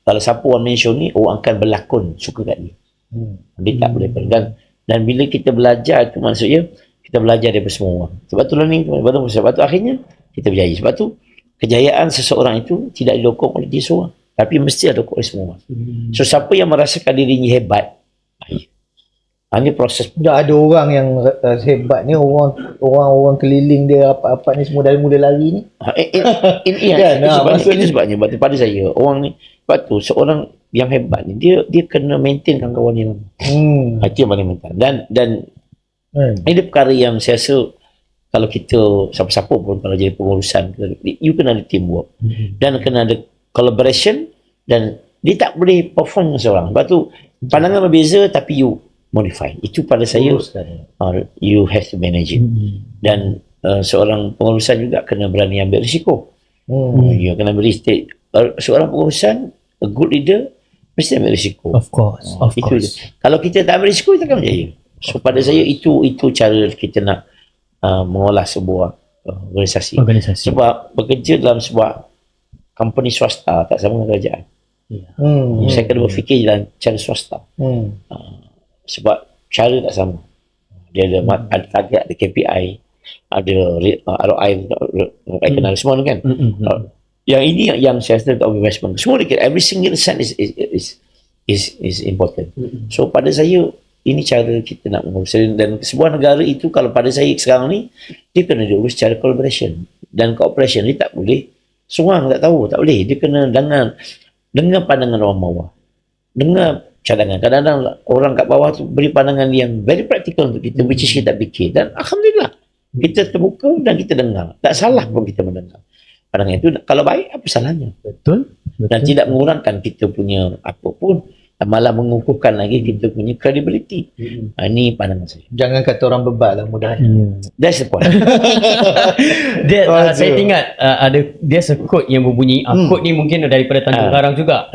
kalau siapa one man show ni, orang akan berlakon suka kat dia. Dia tak boleh pergi. Dan bila kita belajar tu, maksudnya kita belajar daripada semua orang. Sebab tu learning, sebab tu akhirnya kita berjaya. Sebab tu kejayaan seseorang itu tidak didokong oleh dia seorang, tapi mesti ada oleh semua orang. So siapa yang merasakan dirinya hebat, ini proses. Dah ada orang yang hebat ni, orang keliling dia apa ni semua dari mula lari ni. Itu sebabnya pada saya orang ni, sebab tu seorang yang hebat ni dia kena maintainkan kawan yang lama. Itu yang paling penting. Dan ini perkara yang saya rasa kalau kita siapa-siapa pun kalau jadi pengurusan, you kena ada teamwork dan kena ada collaboration, dan dia tak boleh perform seorang. Sebab tu pandangan berbeza tapi you modify. Itu pada saya you have to manage it. Dan seorang pengurusan juga kena berani ambil risiko. You kena beri state. Seorang pengurusan, a good leader mesti ambil risiko. Of course. Kalau kita tak ambil risiko, kita akan berjaya. So pada saya itu cara kita nak mengolah sebuah organisasi. Sebab bekerja dalam sebuah company swasta tak sama dengan kerajaan. Saya kena berfikir dalam cara swasta. Sebab cara tak sama. Dia ada target, ada KPI, ada ROI, kenal semua kan. Yang ini yang saya rasa of investment. Semua every single cent is important. So pada saya ini cara kita nak mengurus. Dan sebuah negara itu kalau pada saya sekarang ni, dia kena diurus secara collaboration dan cooperation. Dia tak boleh seorang tak tahu, tak boleh. Dia kena dengar pandangan orang bawah, dengar cadangan. Kadang-kadang orang kat bawah tu beri pandangan yang very practical untuk kita, which is kita fikir. Dan Alhamdulillah kita terbuka dan kita dengar. Tak salah pun kita mendengar pandangan itu. Kalau baik, apa salahnya? Betul. Dan tidak mengurangkan kita punya apa pun, malah mengukuhkan lagi kita punya credibility. Ini pandangan saya. Jangan kata orang bebat lah mudahnya. That's the point. Saya ingat there's a quote yang berbunyi, quote ni mungkin daripada Tanjung Karang juga.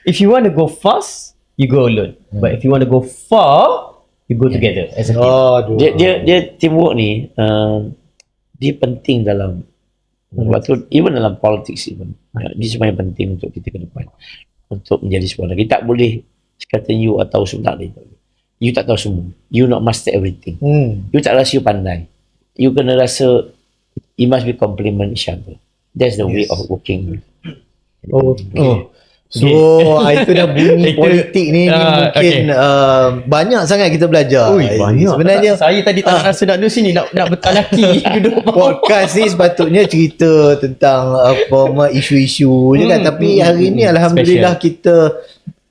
If you want to go fast, you go alone. But if you want to go far, You go together as a team. Aduh. Dia teamwork ni dia penting dalam waktu even dalam politics even. Dia sebenarnya penting untuk kita ke depan untuk menjadi sebuah negara. Kita tak boleh kata you tahu semua, tak boleh. You tak tahu semua. You not master everything. You tak rasa you pandai. You kena rasa you must be complement each other. That's the way of working. So itu dah bunyi politik ni mungkin banyak sangat kita belajar. Banyak. Sebenarnya saya tadi tak rasa nak duduk sini nak bertalaki duduk podcast ni sepatutnya cerita tentang isu-isu je kan, tapi hari ni alhamdulillah kita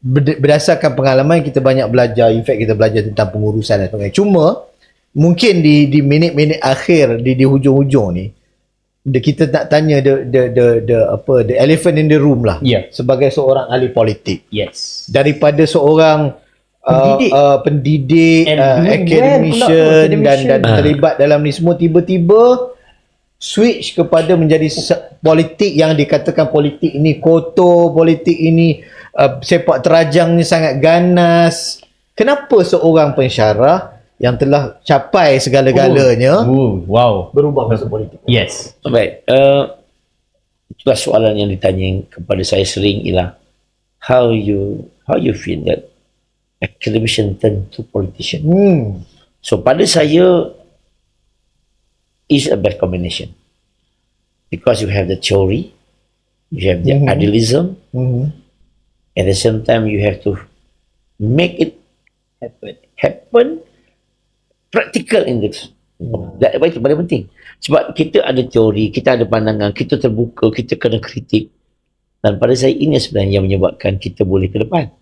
berdasarkan pengalaman kita banyak belajar. In fact kita belajar tentang pengurusan dan sebagainya. Cuma mungkin di minit-minit akhir di hujung-hujung ni kita nak tanya the elephant in the room lah. Sebagai seorang ahli politik. Daripada seorang pendidik, academician dan terlibat dalam ni semua, tiba-tiba switch kepada menjadi politik yang dikatakan politik ini kotor, politik ini sepak terajangnya sangat ganas. Kenapa seorang pensyarah yang telah capai segala-galanya berubah masuk politik? Baik, itulah soalan yang ditanya kepada saya sering ialah how you feel that academician turn to politician. So pada saya is a bad combination because you have the theory, you have the idealism, at the same time you have to make it happen practical in this. Itu paling penting. Sebab kita ada teori, kita ada pandangan, kita terbuka, kita kena kritik. Dan pada saya ini sebenarnya yang menyebabkan kita boleh ke depan.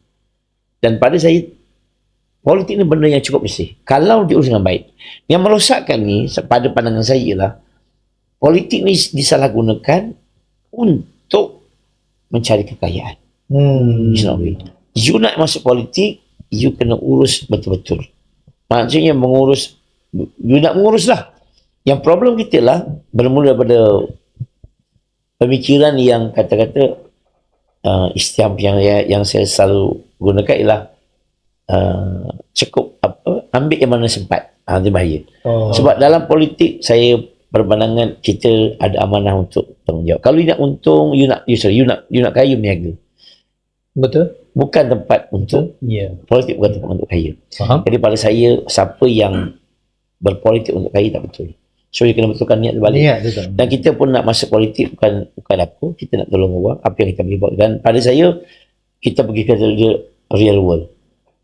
Dan pada saya politik ni benda yang cukup bersih kalau diurus dengan baik. Yang merosakkan ni pada pandangan saya ialah politik ni disalahgunakan untuk mencari kekayaan. You nak masuk politik, you kena urus betul-betul. Maksudnya you nak mengurus lah. Yang problem kita lah bermula daripada pemikiran yang kata-kata istiam yang saya selalu gunakan ialah cukup ambil yang mana sempat. Itu bahaya. Sebab dalam politik saya berpandangan kita ada amanah untuk tanggungjawab. Kalau you nak untung, you nak kaya, berniaga. Betul. Bukan tempat untuk politik, bukan tempat untuk kaya. Jadi pada saya, siapa yang berpolitik untuk kaya tak betul. So you kena betulkan niat terbalik. Dan kita pun nak masuk politik bukan apa, kita nak tolong orang, apa yang kita boleh buat. Dan pada saya, kita pergi ke real world.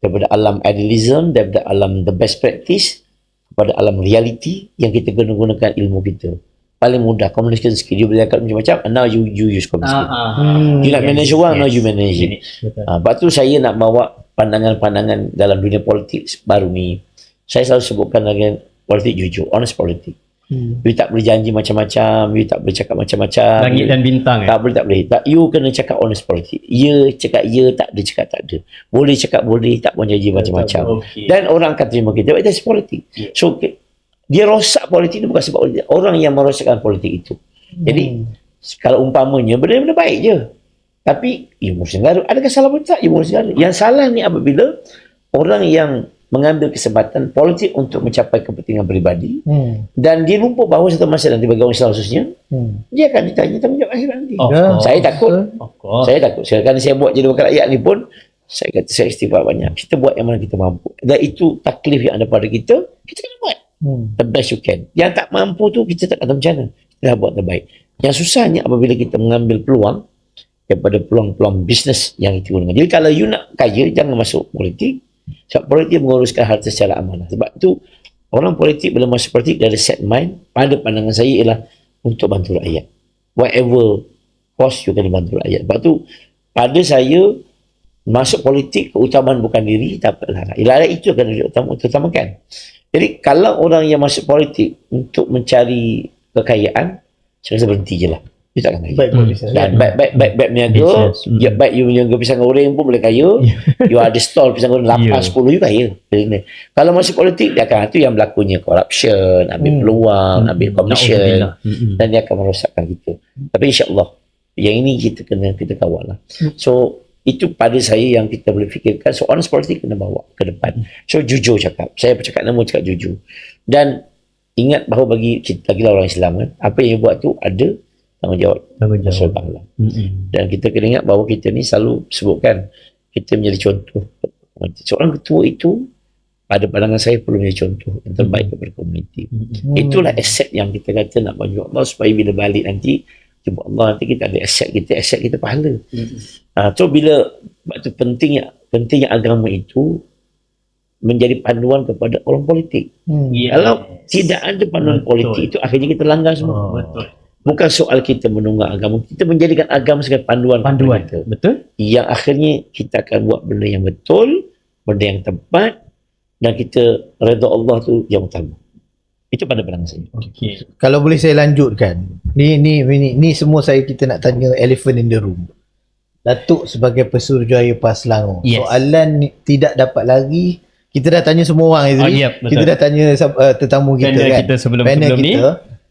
Daripada alam idealism, daripada alam the best practice, kepada alam reality yang kita kena gunakan ilmu kita. Paling mudah communication skill. You boleh cakap macam-macam, and now you use communication skill. You nak manage orang, now you manage it. Lepas tu saya nak bawa pandangan-pandangan dalam dunia politik baru ni. Saya selalu sebutkan dengan politik jujur, honest politik. You tak boleh janji macam-macam, you tak boleh cakap macam-macam. Langit dan bintang. Tak boleh. You kena cakap honest politik. Ya cakap ya, tak ada cakap tak ada. Boleh cakap boleh, tak boleh janji macam-macam. Dan orang akan terima kita. Itu politik. So dia rosak politik ni bukan sebab politik. Orang yang merosakkan politik itu. Jadi kalau umpamanya benda-benda baik je. Tapi you ngurus negara. Adakah salah pun tak? You ngurus negara. Yang salah ni apabila orang yang mengambil kesempatan politik untuk mencapai kepentingan peribadi dan dia lupa bahawa satu masa nanti bagi orang Islam khususnya dia akan ditanya tanggungjawab akhirat nanti. Saya takut sekarang saya buat jadi wakil rakyat ni pun saya kata saya istighfar banyak. Kita buat yang mana kita mampu dan itu taklif yang ada pada kita kena buat the best you can. Yang tak mampu tu kita tak kata macam mana, kita buat terbaik. Yang susahnya apabila kita mengambil peluang daripada peluang-peluang bisnes yang kita gunakan. Jadi kalau you nak kaya, jangan masuk politik. Sebab politik menguruskan harta secara amanah. Sebab tu orang politik bila masuk politik dari set mind, pada pandangan saya ialah untuk bantu rakyat. Whatever cost you kena bantu rakyat. Sebab tu pada saya masuk politik keutamaan bukan diri, tak apalah. Rakyat itu akan diutamakan. Jadi kalau orang yang masuk politik untuk mencari kekayaan, saya rasa berhenti je lah. You takkan kaya. Dan baik berniaga, baik you berniaga pisang goreng pun boleh kaya. You ada stall pisang goreng 8-10 you kaya. Kalau masuk politik dia akan, itu yang berlakunya corruption, ambil peluang, ambil commission dan dia akan merosakkan kita. Tapi insya-Allah yang ini kita kawal lah. So Itu pada saya yang kita boleh fikirkan. So honest politik kena bawa ke depan. So jujur cakap. Saya bercakap nama cakap jujur. Dan ingat bahawa bagi kita lagi orang Islam kan, apa yang buat tu ada tanggungjawab. Dan kita kena ingat bahawa kita ni selalu sebutkan kita menjadi contoh. Seorang ketua itu pada pandangan saya perlu menjadi contoh yang terbaik kepada komuniti. Itulah aset yang kita kata nak bantu Allah supaya bila balik nanti jumpa Allah nanti kita ada aset kita pahala. So bila waktu pentingnya agama itu menjadi panduan kepada orang politik. Kalau tidak ada panduan politik itu akhirnya kita langgar semua. Bukan soal kita menunggak agama, kita menjadikan agama sebagai panduan kita. Betul. Yang akhirnya kita akan buat benda yang betul, benda yang tepat, dan kita redha Allah tu yang utama. Itu pada pandangan saya. Okey. Kalau boleh saya lanjutkan. Ni semua kita nak tanya elephant in the room. Datuk sebagai Pesuruhjaya PAS Selangor. Yes. Soalan ni tidak dapat lagi. Kita dah tanya semua orang Izri. Yep, kita dah tanya tetamu kita Panel kan. kita sebelum ni.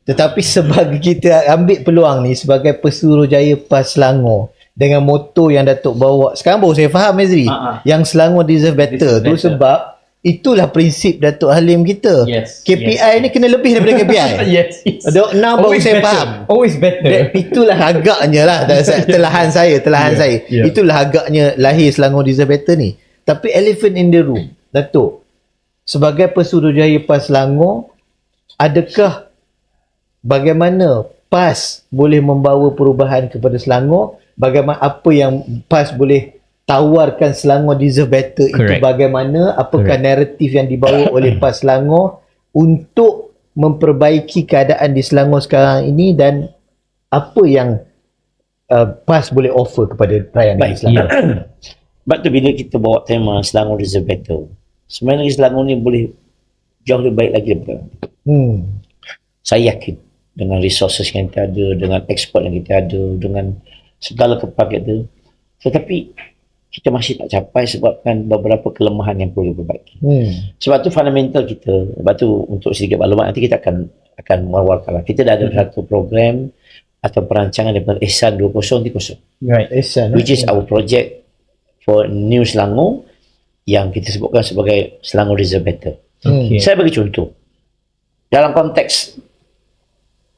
Tetapi sebagai kita ambil peluang ni sebagai Pesuruhjaya PAS Selangor dengan moto yang Datuk bawa. Sekarang baru saya faham Izri. Yang Selangor deserve better. Tu sebab itulah prinsip Datuk Halim kita. KPI ni kena lebih daripada KPI. Now baru saya faham. Always better. Itulah agaknya lah telahan saya. Itulah agaknya lahir Selangor deserve better ni. Tapi elephant in the room, Datuk, sebagai Pesuruhjaya PAS Selangor, adakah bagaimana PAS boleh membawa perubahan kepada Selangor? Bagaimana apa yang PAS boleh tawarkan Selangor deserve better? Correct. Itu bagaimana? Apakah naratif yang dibawa oleh PAS Selangor untuk memperbaiki keadaan di Selangor sekarang ini, dan apa yang PAS boleh offer kepada rakyat negeri Selangor? Sebab tu bila kita bawa tema Selangor deserve better, sebenarnya Selangor ni boleh jauh lebih baik lagi daripada saya yakin dengan resources yang kita ada, dengan ekspor yang kita ada, dengan segala kepala kita, tetapi kita masih tak capai sebabkan beberapa kelemahan yang perlu diperbaiki. Sebab tu fundamental kita, sebab tu untuk sedikit maklumat nanti kita akan mewawarkan. Kita dah ada satu program atau perancangan daripada Ihsan 2030. Right, Ihsan. Which is our project for New Selangor yang kita sebutkan sebagai Selangor Deserve Better. Saya bagi contoh. Dalam konteks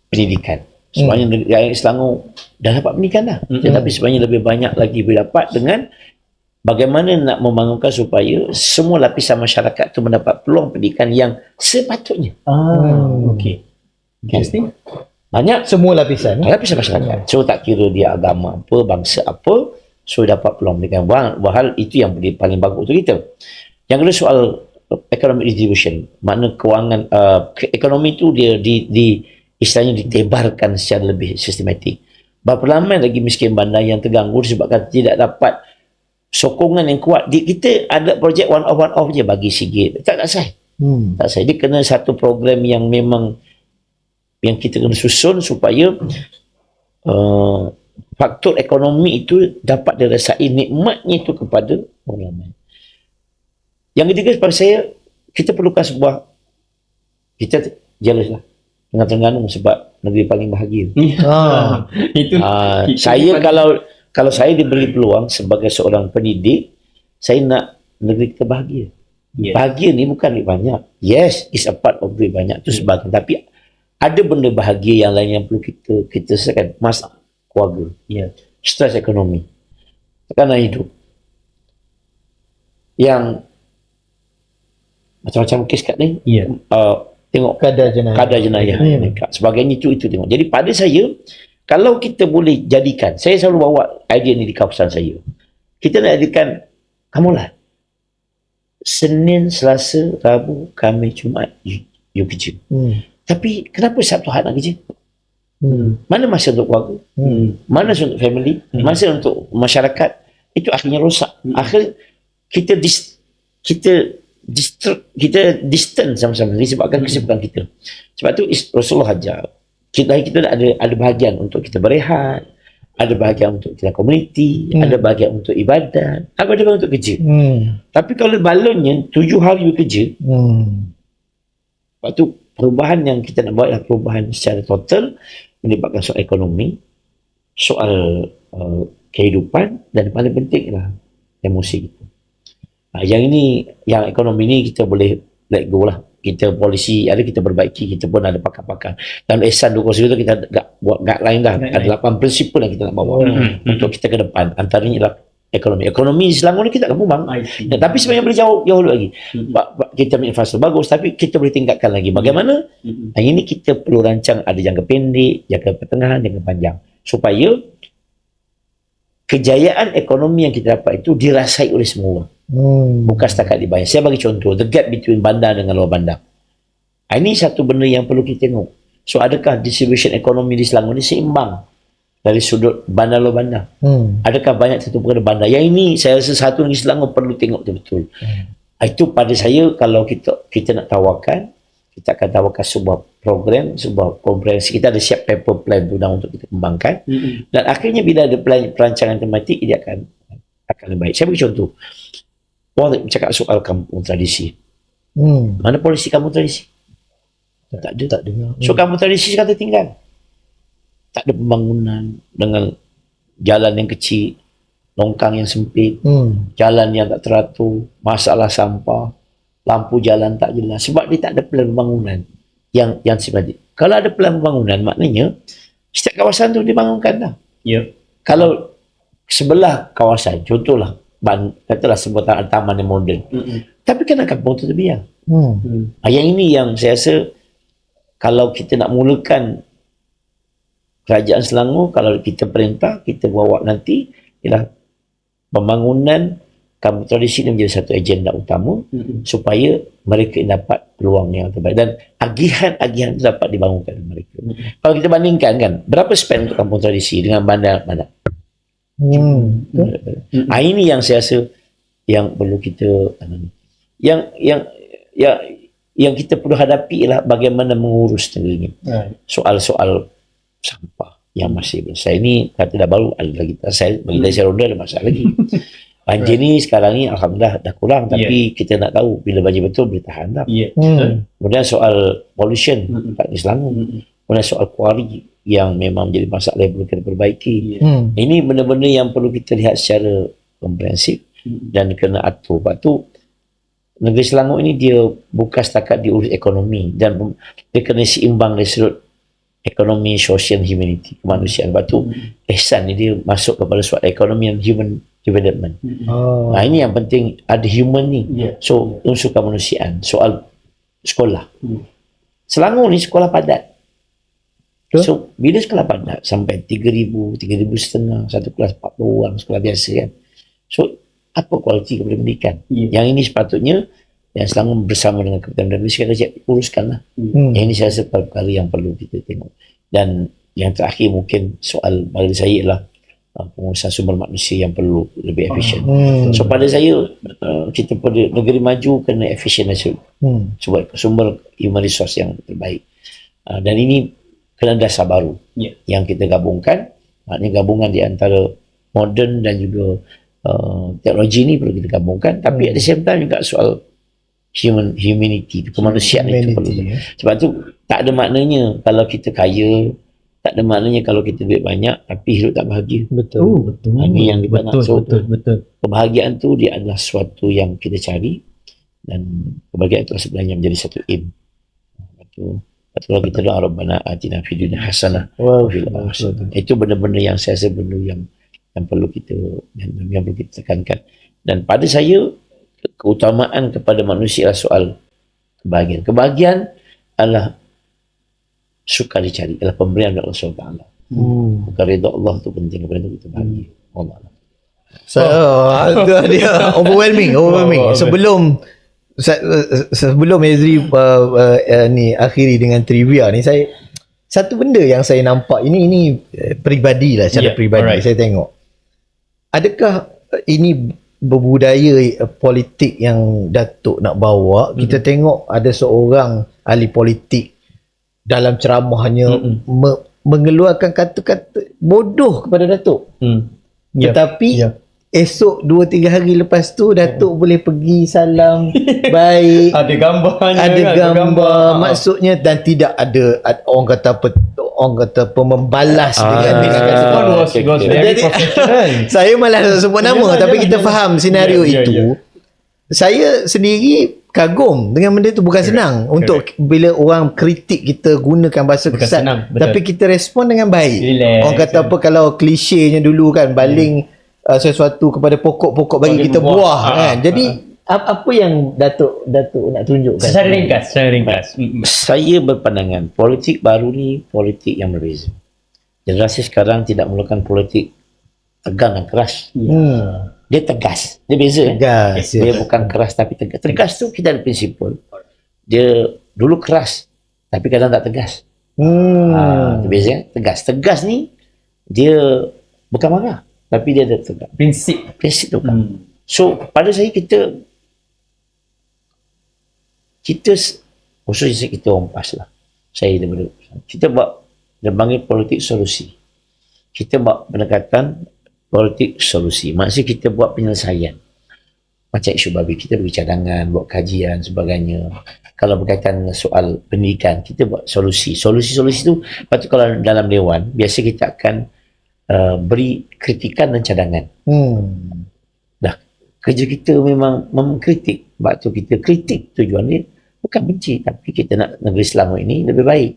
pendidikan, sebenarnya rakyat Selangor dah dapat pendidikan dah. Tetapi sebenarnya lebih banyak lagi dapat dengan bagaimana nak membangunkan supaya semua lapisan masyarakat tu mendapat peluang pendidikan yang sepatutnya. Okey. Interesting. Banyak Semua lapisan. Lapisan masyarakat. So tak kira dia agama apa, bangsa apa, so dapat peluang pendidikan. Bahal itu yang paling bagus untuk kita. Yang kedua soal economic distribution. Makna kewangan ekonomi tu dia istilahnya ditebarkan secara lebih sistematik. Berapa ramai lagi miskin bandar yang terganggu disebabkan tidak dapat sokongan yang kuat. Kita ada projek one off je bagi sikit. Tak sah. Tak sah. Dia kena satu program yang memang yang kita kena susun supaya faktor ekonomi itu dapat dirasai nikmatnya itu kepada orang ramai. Yang ketiga pada saya, kita perlukan sebuah, kita jealous lah dengan Terengganu sebab negeri paling bahagia. Itu saya kalau saya diberi peluang sebagai seorang pendidik, saya nak negeri kita bahagia. Bahagia ni bukan duit banyak. Yes, it's a part of duit banyak tu sebagian, tapi ada benda bahagia yang lain yang perlu kita selesaikan. Masalah keluarga, stres ekonomi, tekanan hidup, yang macam-macam kes kat ni, tengok kadar jenayah, sebagainya itu tengok. Jadi pada saya, kalau kita boleh jadikan, saya selalu bawa idea ni di kawasan saya, kita nak jadikan kamulah Senin, Selasa, Rabu, Khamis, Jumaat you kerja. Tapi kenapa Sabtu Ahad nak kerja? Mana masa untuk keluarga? Mana masa untuk family? Masa untuk masyarakat? Itu akhirnya rosak. Akhir kita distance sama-sama disebabkan kesibukan kita. Sebab tu Rasulullah ajar kita ada bahagian untuk kita berehat, ada bahagian untuk kita komuniti, ada bahagian untuk ibadat, ada bahagian untuk kerja. Tapi kalau balonnya 7 hari bekerja, sebab tu perubahan yang kita nak buat adalah perubahan secara total, melibatkan soal ekonomi, soal kehidupan, dan paling penting lah emosi kita. Yang ini, yang ekonomi ni kita boleh let go lah. Kita polisi ada, kita perbaiki, kita pun ada pakar-pakar. Dalam Ihsan 2.0 tu kita buat guideline dah. Ada 8 prinsipal yang kita nak bawa untuk kita ke depan. Antaranya ialah ekonomi. Ekonomi Selangor ni kita akan bumbang. Tapi sebenarnya boleh jauh lagi. Kita punya infrastruktur bagus, tapi kita boleh tingkatkan lagi. Bagaimana? Ini kita perlu rancang, ada jangka pendek, jangka pertengahan, jangka panjang. Supaya kejayaan ekonomi yang kita dapat itu dirasai oleh semua orang. Bukan setakat di bandar. Saya bagi contoh, the gap between bandar dengan luar bandar. Ini satu benda yang perlu kita tengok. So adakah distribution ekonomi di Selangor ni seimbang dari sudut bandar luar bandar? Adakah banyak satu perkara bandar? Yang ini saya rasa satu lagi Selangor perlu tengok betul-betul. Itu pada saya, kalau kita nak tawarkan, kita akan tawarkan sebuah program, sebuah komprehensi. Kita ada siap paper plan tu untuk kita kembangkan. Dan akhirnya bila ada perancangan tematik, dia akan lebih baik. Saya bagi contoh. Orang cakap soal kampung tradisi. Mana polisi kampung tradisi? Tak ada. So kampung tradisi sekarang tertinggal. Tak ada pembangunan dengan jalan yang kecil, longkang yang sempit, jalan yang tak teratur, masalah sampah, lampu jalan tak jelas. Sebab dia tak ada plan pembangunan yang sebenarnya. Kalau ada plan pembangunan, maknanya setiap kawasan tu dibangunkan dah. Kalau sebelah kawasan, contohlah katalah sebuah taman yang moden, tapi kan kampung tu terbiar. Yang ini yang saya rasa, kalau kita nak mulakan kerajaan Selangor, kalau kita perintah, kita bawa nanti ialah pembangunan kampung tradisi ini menjadi satu agenda utama, supaya mereka dapat peluang yang terbaik dan agihan-agihan itu dapat dibangunkan oleh mereka. Kalau kita bandingkan kan, berapa spend untuk kampung tradisi dengan bandar-bandar? Ini yang saya rasa yang perlu kita yang kita perlu hadapi ialah bagaimana mengurus negeri ini. Soal-soal sampah yang masih besar ini, kata dah baru ada lagi, bagi saya ronda ada masalah lagi. Banjir ni sekarang ni alhamdulillah dah kurang, tapi kita nak tahu bila banjir betul boleh tahan tak. Kemudian soal pollution di Selangor, kemudian soal kuari yang memang menjadi masalah yang perlu kita perbaiki. Ini benda-benda yang perlu kita lihat secara komprehensif dan kena atur. Sebab tu negeri Selangor ini dia bukan setakat diurus ekonomi, dan dia kena seimbang dari sudut ekonomi, sosial, humanity, kemanusiaan. Sebab tu Ihsan ni dia masuk kepada soal ekonomi dan human development. Ini yang penting, ada human ni. So unsur kemanusiaan. Soal sekolah, Selangor ni sekolah padat. So bila sekolah padat sampai 3,000, 3,500, satu kelas 40 orang, sekolah biasa kan. So apa kualiti kepada pendidikan? Yang ini sepatutnya yang Selangor bersama dengan Kementerian Pendidikan sekali cik uruskanlah. Yang ini saya rasa perkara yang perlu kita tengok. Dan yang terakhir mungkin soal bagi saya ialah pengurusan sumber manusia yang perlu lebih efisien. So pada saya kita pada negeri maju kena efisien sebab sumber human resource yang terbaik. Dan ini kena dasar baru yang kita gabungkan. Maknanya gabungan di antara moden dan juga teknologi ini perlu kita gabungkan. Tapi at the same time juga soal humanity, kemanusiaan itu perlu. Sebab tu tak ada maknanya kalau kita kaya, tak ada maknanya kalau kita duit banyak tapi hidup tak bahagia. Betul. Ini yang kita nak. So, betul. Kebahagiaan tu dia adalah sesuatu yang kita cari, dan kebahagiaan itu sebenarnya menjadi satu aim. Betul kita doa Rabbana atina fid dunya hasanah wa fil akhirati. Itu benda-benda yang saya rasa benda yang perlu kita tekankan. Dan pada saya keutamaan kepada manusia adalah soal kebahagiaan. Kebahagiaan adalah suka dicari, adalah pemberian dari Allah SWT. Bukan reda Allah tu penting, kepada itu kita bahagia. Allah. Dia overwhelming. Sebelum Ezri ni akhiri dengan trivia ni, saya satu benda yang saya nampak ini peribadi lah, secara peribadi saya tengok. Adakah ini berbudaya politik yang Datuk nak bawa? Kita tengok ada seorang ahli politik dalam ceramahnya mengeluarkan kata-kata bodoh kepada Datuk. Tetapi esok 2-3 hari lepas tu Datuk boleh pergi salam baik, Ada gambarnya ada kan, gambar, maksudnya, dan tidak ada orang kata apa membalas dengan was very Jadi, professional. saya malas nak sebut nama, tapi kita faham senario itu. Saya sendiri kagum dengan benda tu, bukan senang untuk bila orang kritik kita gunakan bahasa Bukan kesat, senang, betul. tapi kita respon dengan baik. Relax, Orang kata apa, kalau klisenya dulu kan, baling sesuatu kepada pokok-pokok bagi Bagi kita buah. buah kan. Jadi apa yang Datuk nak tunjukkan? Secara ringkas. Saya berpandangan politik baru ni politik yang berbeza. Generasi sekarang tidak memerlukan politik tegang dan keras. Dia tegas. Dia beza. Tegas, Dia ya. bukan keras tapi tegas. Tegas tu kita ada prinsipal. Dia dulu keras tapi kadang tak tegas. Dia beza. Tegas ni dia bukan marah tapi dia ada tegas. Prinsip tu kan. So pada saya kita khususnya kita orang PAS lah. Saya daripada kita buat dia panggil politik solusi. Kita buat pendekatan politik solusi. Maksudnya kita buat penyelesaian. Macam isu babi, kita bagi cadangan, buat kajian sebagainya. Kalau berkaitan dengan soal pendidikan, kita buat solusi. Solusi-solusi tu, lepas tu kalau dalam dewan, biasa kita akan beri kritikan dan cadangan. Dah, kerja kita memang mengkritik. Sebab tu kita kritik tujuan dia bukan benci, tapi kita nak negeri Selangor ini lebih baik.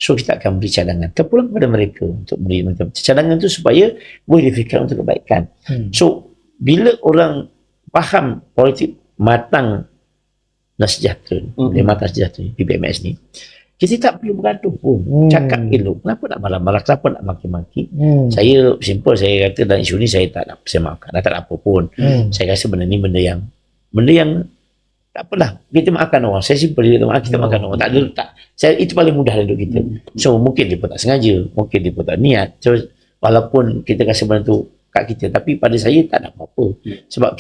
So kita akan beri cadangan terpulang kepada mereka untuk beri cadangan tu supaya boleh difikirkan untuk kebaikan. So bila orang faham politik matang dan sejahtera, matang sejahtera PPMS ni, kita tak perlu bergaduh pun. Cakap elok. Kenapa nak marah-marah? Kenapa nak maki-maki? Saya simple, saya kata dalam isu ni saya tak nak, saya maafkan. Dah tak ada apa pun. Saya rasa benda ni benda yang tak apalah. Kita maafkan orang. Saya simple dia kita maafkan orang. Tak ada saya itu paling mudah untuk kita. So mungkin dia pun tak sengaja, mungkin dia pun tak niat. So walaupun kita rasa benda tu kat kita, tapi pada saya tak ada apa-apa. Sebab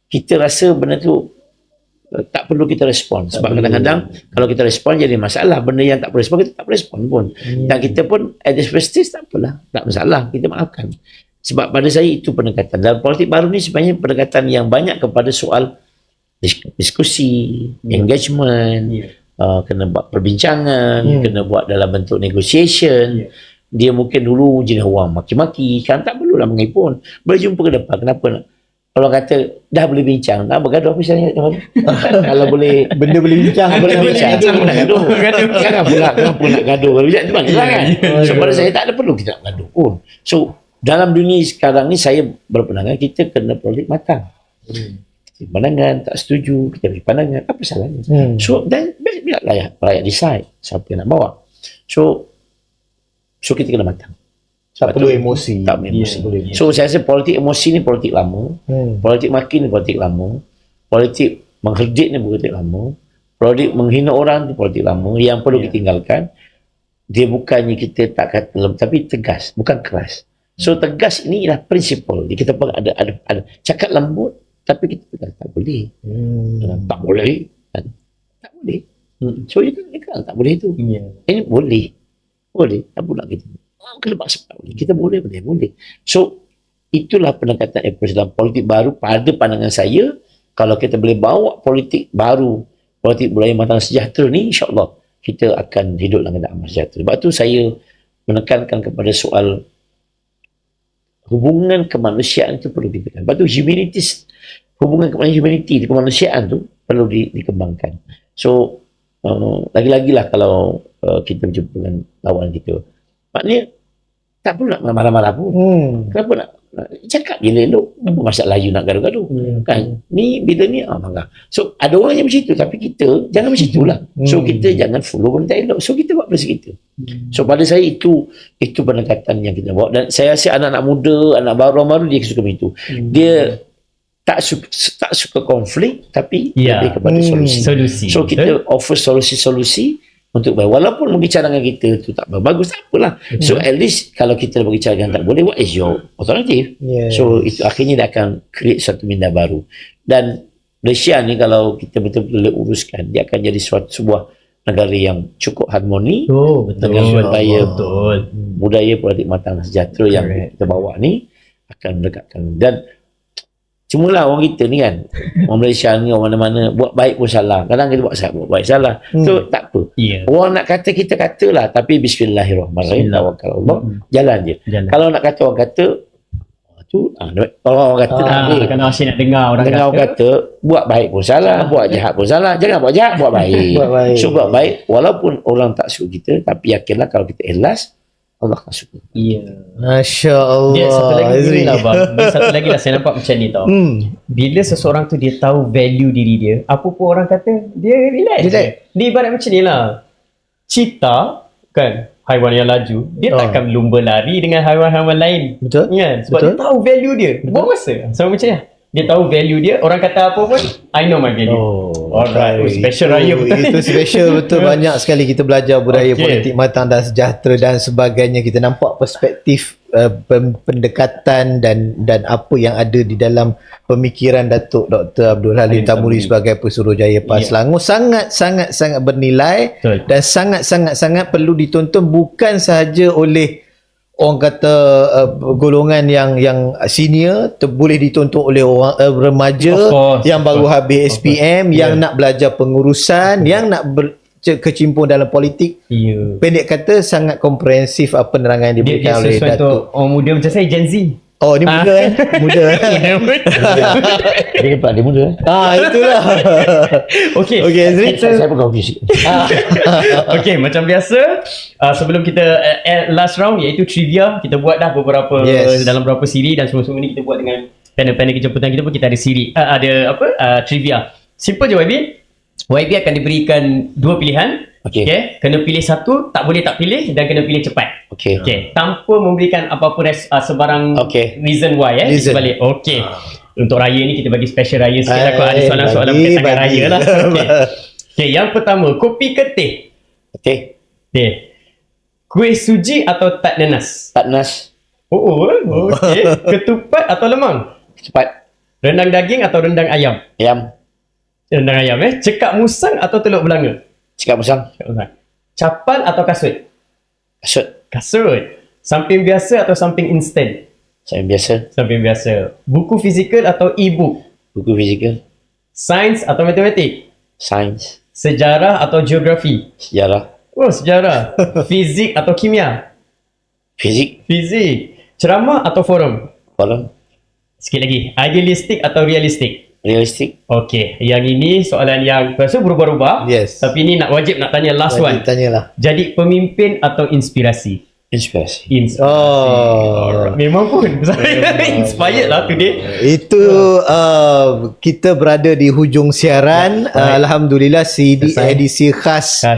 kita rasa benda tu tak perlu kita respon. Sebab kadang-kadang kalau kita respon jadi masalah. Benda yang tak perlu respon, kita tak perlu respon pun. Dan kita pun at the first stage tak apalah, tak masalah, kita maafkan. Sebab pada saya itu pendekatan. Dalam politik baru ni sebenarnya pendekatan yang banyak kepada soal diskusi, engagement, kena buat perbincangan, kena buat dalam bentuk negotiation. Dia mungkin dulu jenis orang maki-maki, sekarang tak perlulah mengipun. Boleh jumpa ke depan, kenapa nak? Kalau kata dah boleh bincang, nak bergaduh apa misalnya? Kalau boleh Benda boleh bincang, boleh bincang, kenapa nak gaduh? Jangan pula kenapa nak gaduh? Kalau bincang tu mana kan? So pada saya tak ada perlu kita nak gaduh pun. So dalam dunia sekarang ni saya berpandangan kita kena politik matang. Pandangan tak setuju, kita beri pandangan, apa salahnya? So dan biar rakyat decide siapa yang nak bawa. So kita kena matang. tak perlu emosi. Tak perlu emosi. So saya rasa politik emosi ni politik lama. Politik maki ni politik lama. Politik mengherdik ni politik lama. Politik menghina orang ni politik lama. Yang perlu ditinggalkan, dia bukannya kita tak kata tapi tegas, bukan keras. So tegas ini ialah prinsipal. Kita pun ada cakap lembut tapi kita tegas, tak boleh. Tak boleh. Tak boleh. So itu kan tak boleh itu. Ini boleh. Boleh. Tak pula kita. Kena paksa kita boleh. So itulah pendekatan approach dalam politik baru. Pada pandangan saya, kalau kita boleh bawa politik baru, politik budaya matang sejahtera ni, insyaAllah kita akan hidup dalam keadaan sejahtera. Sebab tu saya menekankan kepada soal hubungan kemanusiaan itu perlu diberikan. Sebab tu hubungan kemanusiaan tu perlu dikembangkan. So lagi-lagi lah kalau kita berjumpa dengan lawan kita, maknanya tak perlu nak marah-marah pun. Kenapa nak cakap je elok? Apa masalah you nak gaduh-gaduh? Kan? Ni bila ni marah. So ada orang yang macam itu, tapi kita jangan macam itulah. So kita jangan follow benda elok. So kita buat versi kita. So pada saya itu pendekatan yang kita bawa. Dan saya rasa anak-anak muda, anak baru-baru dia suka itu. Dia tak suka konflik, tapi lebih kepada solusi. So kita offer solusi-solusi untuk baik. Walaupun mungkin cadangan kita tu tak bagus, tak apalah. So at least kalau kita bagi cadangan tak boleh, what is your alternative? So itu akhirnya dia akan create satu minda baru. Dan Malaysia ni kalau kita betul-betul uruskan, dia akan jadi sebuah negara yang cukup harmoni dengan budaya politik matang dan sejahtera yang kita bawa ni akan mendekatkan. Dan Cuma lah orang kita ni kan, orang Malaysia ni, orang mana-mana, buat baik pun salah. Kadang kita buat baik salah. So, tak apa. Ya. Orang nak kata, kita katalah. Tapi bismillahirrahmanirrahim. Tawakal Allah. Jalan je. Kalau nak kata orang kata, tu orang kata tak boleh. Kalau asyik nak dengar orang kata, buat baik pun salah, buat jahat pun salah. Jangan buat jahat, buat baik. So, buat baik. Walaupun orang tak suka kita, tapi yakinlah kalau kita ikhlas, Allah akan suka. Ya. Masya Allah. Dia satu lagi gini lah bang. Dia satu lagi lah saya nampak macam ni tau. Bila seseorang tu dia tahu value diri dia, apa pun orang kata, dia relax. Dia ibarat macam ni lah. Cheetah kan, haiwan yang laju, dia takkan lumba lari dengan haiwan-haiwan lain. Betul. Kan? Sebab dia tahu value dia. Buat masa. Sama macam ni. Dia tahu value dia. Orang kata apa pun, I know my value. Alright. Special raya betul. Itu special betul. Banyak sekali kita belajar budaya politik matang dan sejahtera dan sebagainya. Kita nampak perspektif pendekatan dan apa yang ada di dalam pemikiran Datuk Dr. Abdul Halim Tamuri sebagai Pesuruhjaya PAS Selangor sangat bernilai. Betul. Dan sangat perlu ditonton bukan sahaja oleh orang kata golongan yang senior, boleh ditonton oleh orang remaja yang baru habis SPM, yang nak belajar pengurusan, yang nak kecimpung dalam politik. Pendek kata sangat komprehensif penerangan yang diberikan oleh Datuk. Orang muda macam saya, Gen Z. Oh, ni muda muda. Dia muda. Itulah. Okey, Azri. Saya pun confused. Okey, macam biasa, sebelum kita last round iaitu trivia, kita buat dah beberapa dalam beberapa siri, dan semua-semua ni kita buat dengan panel-panel kejemputan kita pun kita ada siri, ada trivia. Simple je YB. YB akan diberikan 2 pilihan. Okay. Kena pilih satu, tak boleh tak pilih, dan kena pilih cepat. Okay. Tanpa memberikan apa-apa sebarang reason why sebalik. Okey. Untuk raya ni kita bagi special raya sikit lah. Kalau ada soalan-soalan berkaitan dengan raya lah. Okay, yang pertama, kopi ke teh? Teh. Kuih suji atau tat nanas? Tat nanas. Okay. Ketupat atau lemang? Ketupat. Rendang daging atau rendang ayam? Ayam. Rendang ayam Cekak musang atau telur belanga? Cekak musang. Capal atau kasut? Kasut. Samping biasa atau samping instant? Samping biasa. Buku fizikal atau e-book? Buku fizikal. Sains atau matematik? Sains. Sejarah atau geografi? Sejarah. Sejarah. Fizik atau kimia? Fizik. Ceramah atau forum? Forum. Sikit lagi. Idealistik atau realistik? Realistik. Okey, yang ini soalan yang rasa berubah-ubah. Tapi ni wajib nak tanya last one. Tanyalah. Jadi pemimpin atau inspirasi? Inspirasi. Memang pun saya inspired lah today. Itu kita berada di hujung siaran. Alhamdulillah edisi khas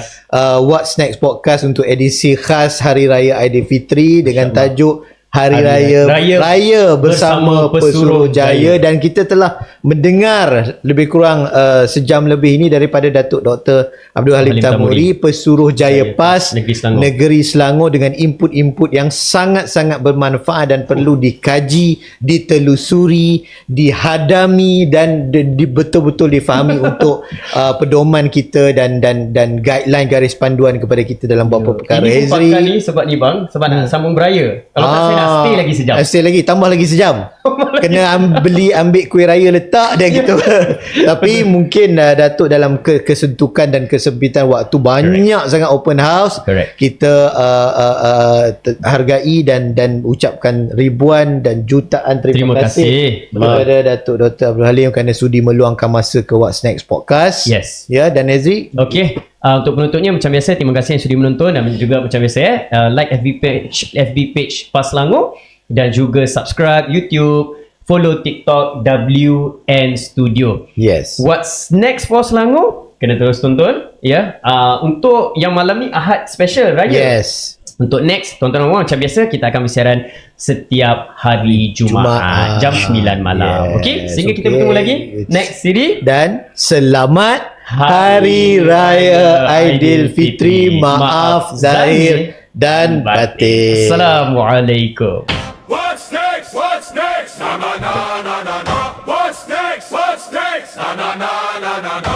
What's Next Podcast untuk edisi khas Hari Raya Aidilfitri dengan tajuk Hari Raya bersama Pesuruhjaya, dan kita telah mendengar lebih kurang sejam lebih ini daripada Datuk Dr. Abdul Halim Tamuri, Pesuruhjaya PAS Negeri Selangor, dengan input-input yang sangat-sangat bermanfaat dan perlu dikaji, ditelusuri, dihadami dan betul-betul difahami untuk pedoman kita dan guideline garis panduan kepada kita dalam beberapa perkara. Ini pun ni sebab ni bang, sebab nak sambung beraya. Kalau tak saya nak stay lagi sejam. Tambah lagi sejam. Kena ambil kuih raya letak dan gitu. Tapi mungkin Datuk dalam kesentukan dan kesempitan waktu banyak sangat open house. Kita hargai dan ucapkan ribuan dan jutaan terima kasih kepada Datuk Dr. Abdul Halim kerana sudi meluangkan masa ke What's Next Podcast. Dan Ezri. Okey. Untuk penontonnya macam biasa, terima kasih yang sudi menonton, dan juga macam biasa like FB page PAS Selangor, dan juga subscribe YouTube, follow TikTok WN Studio. What's Next for Selangor? Kena terus tonton untuk yang malam ni Ahad special raya. Untuk next, tuan-tuan dan puan, macam biasa kita akan bersiaran setiap hari Jumaat jam 9 malam. Sehingga kita bertemu lagi next siri, dan selamat Hari Raya Aidilfitri. Maaf zahir dan batin. Assalamualaikum. What's next? What's next? Na na na na na na. What's next? What's next? Na na na na na na.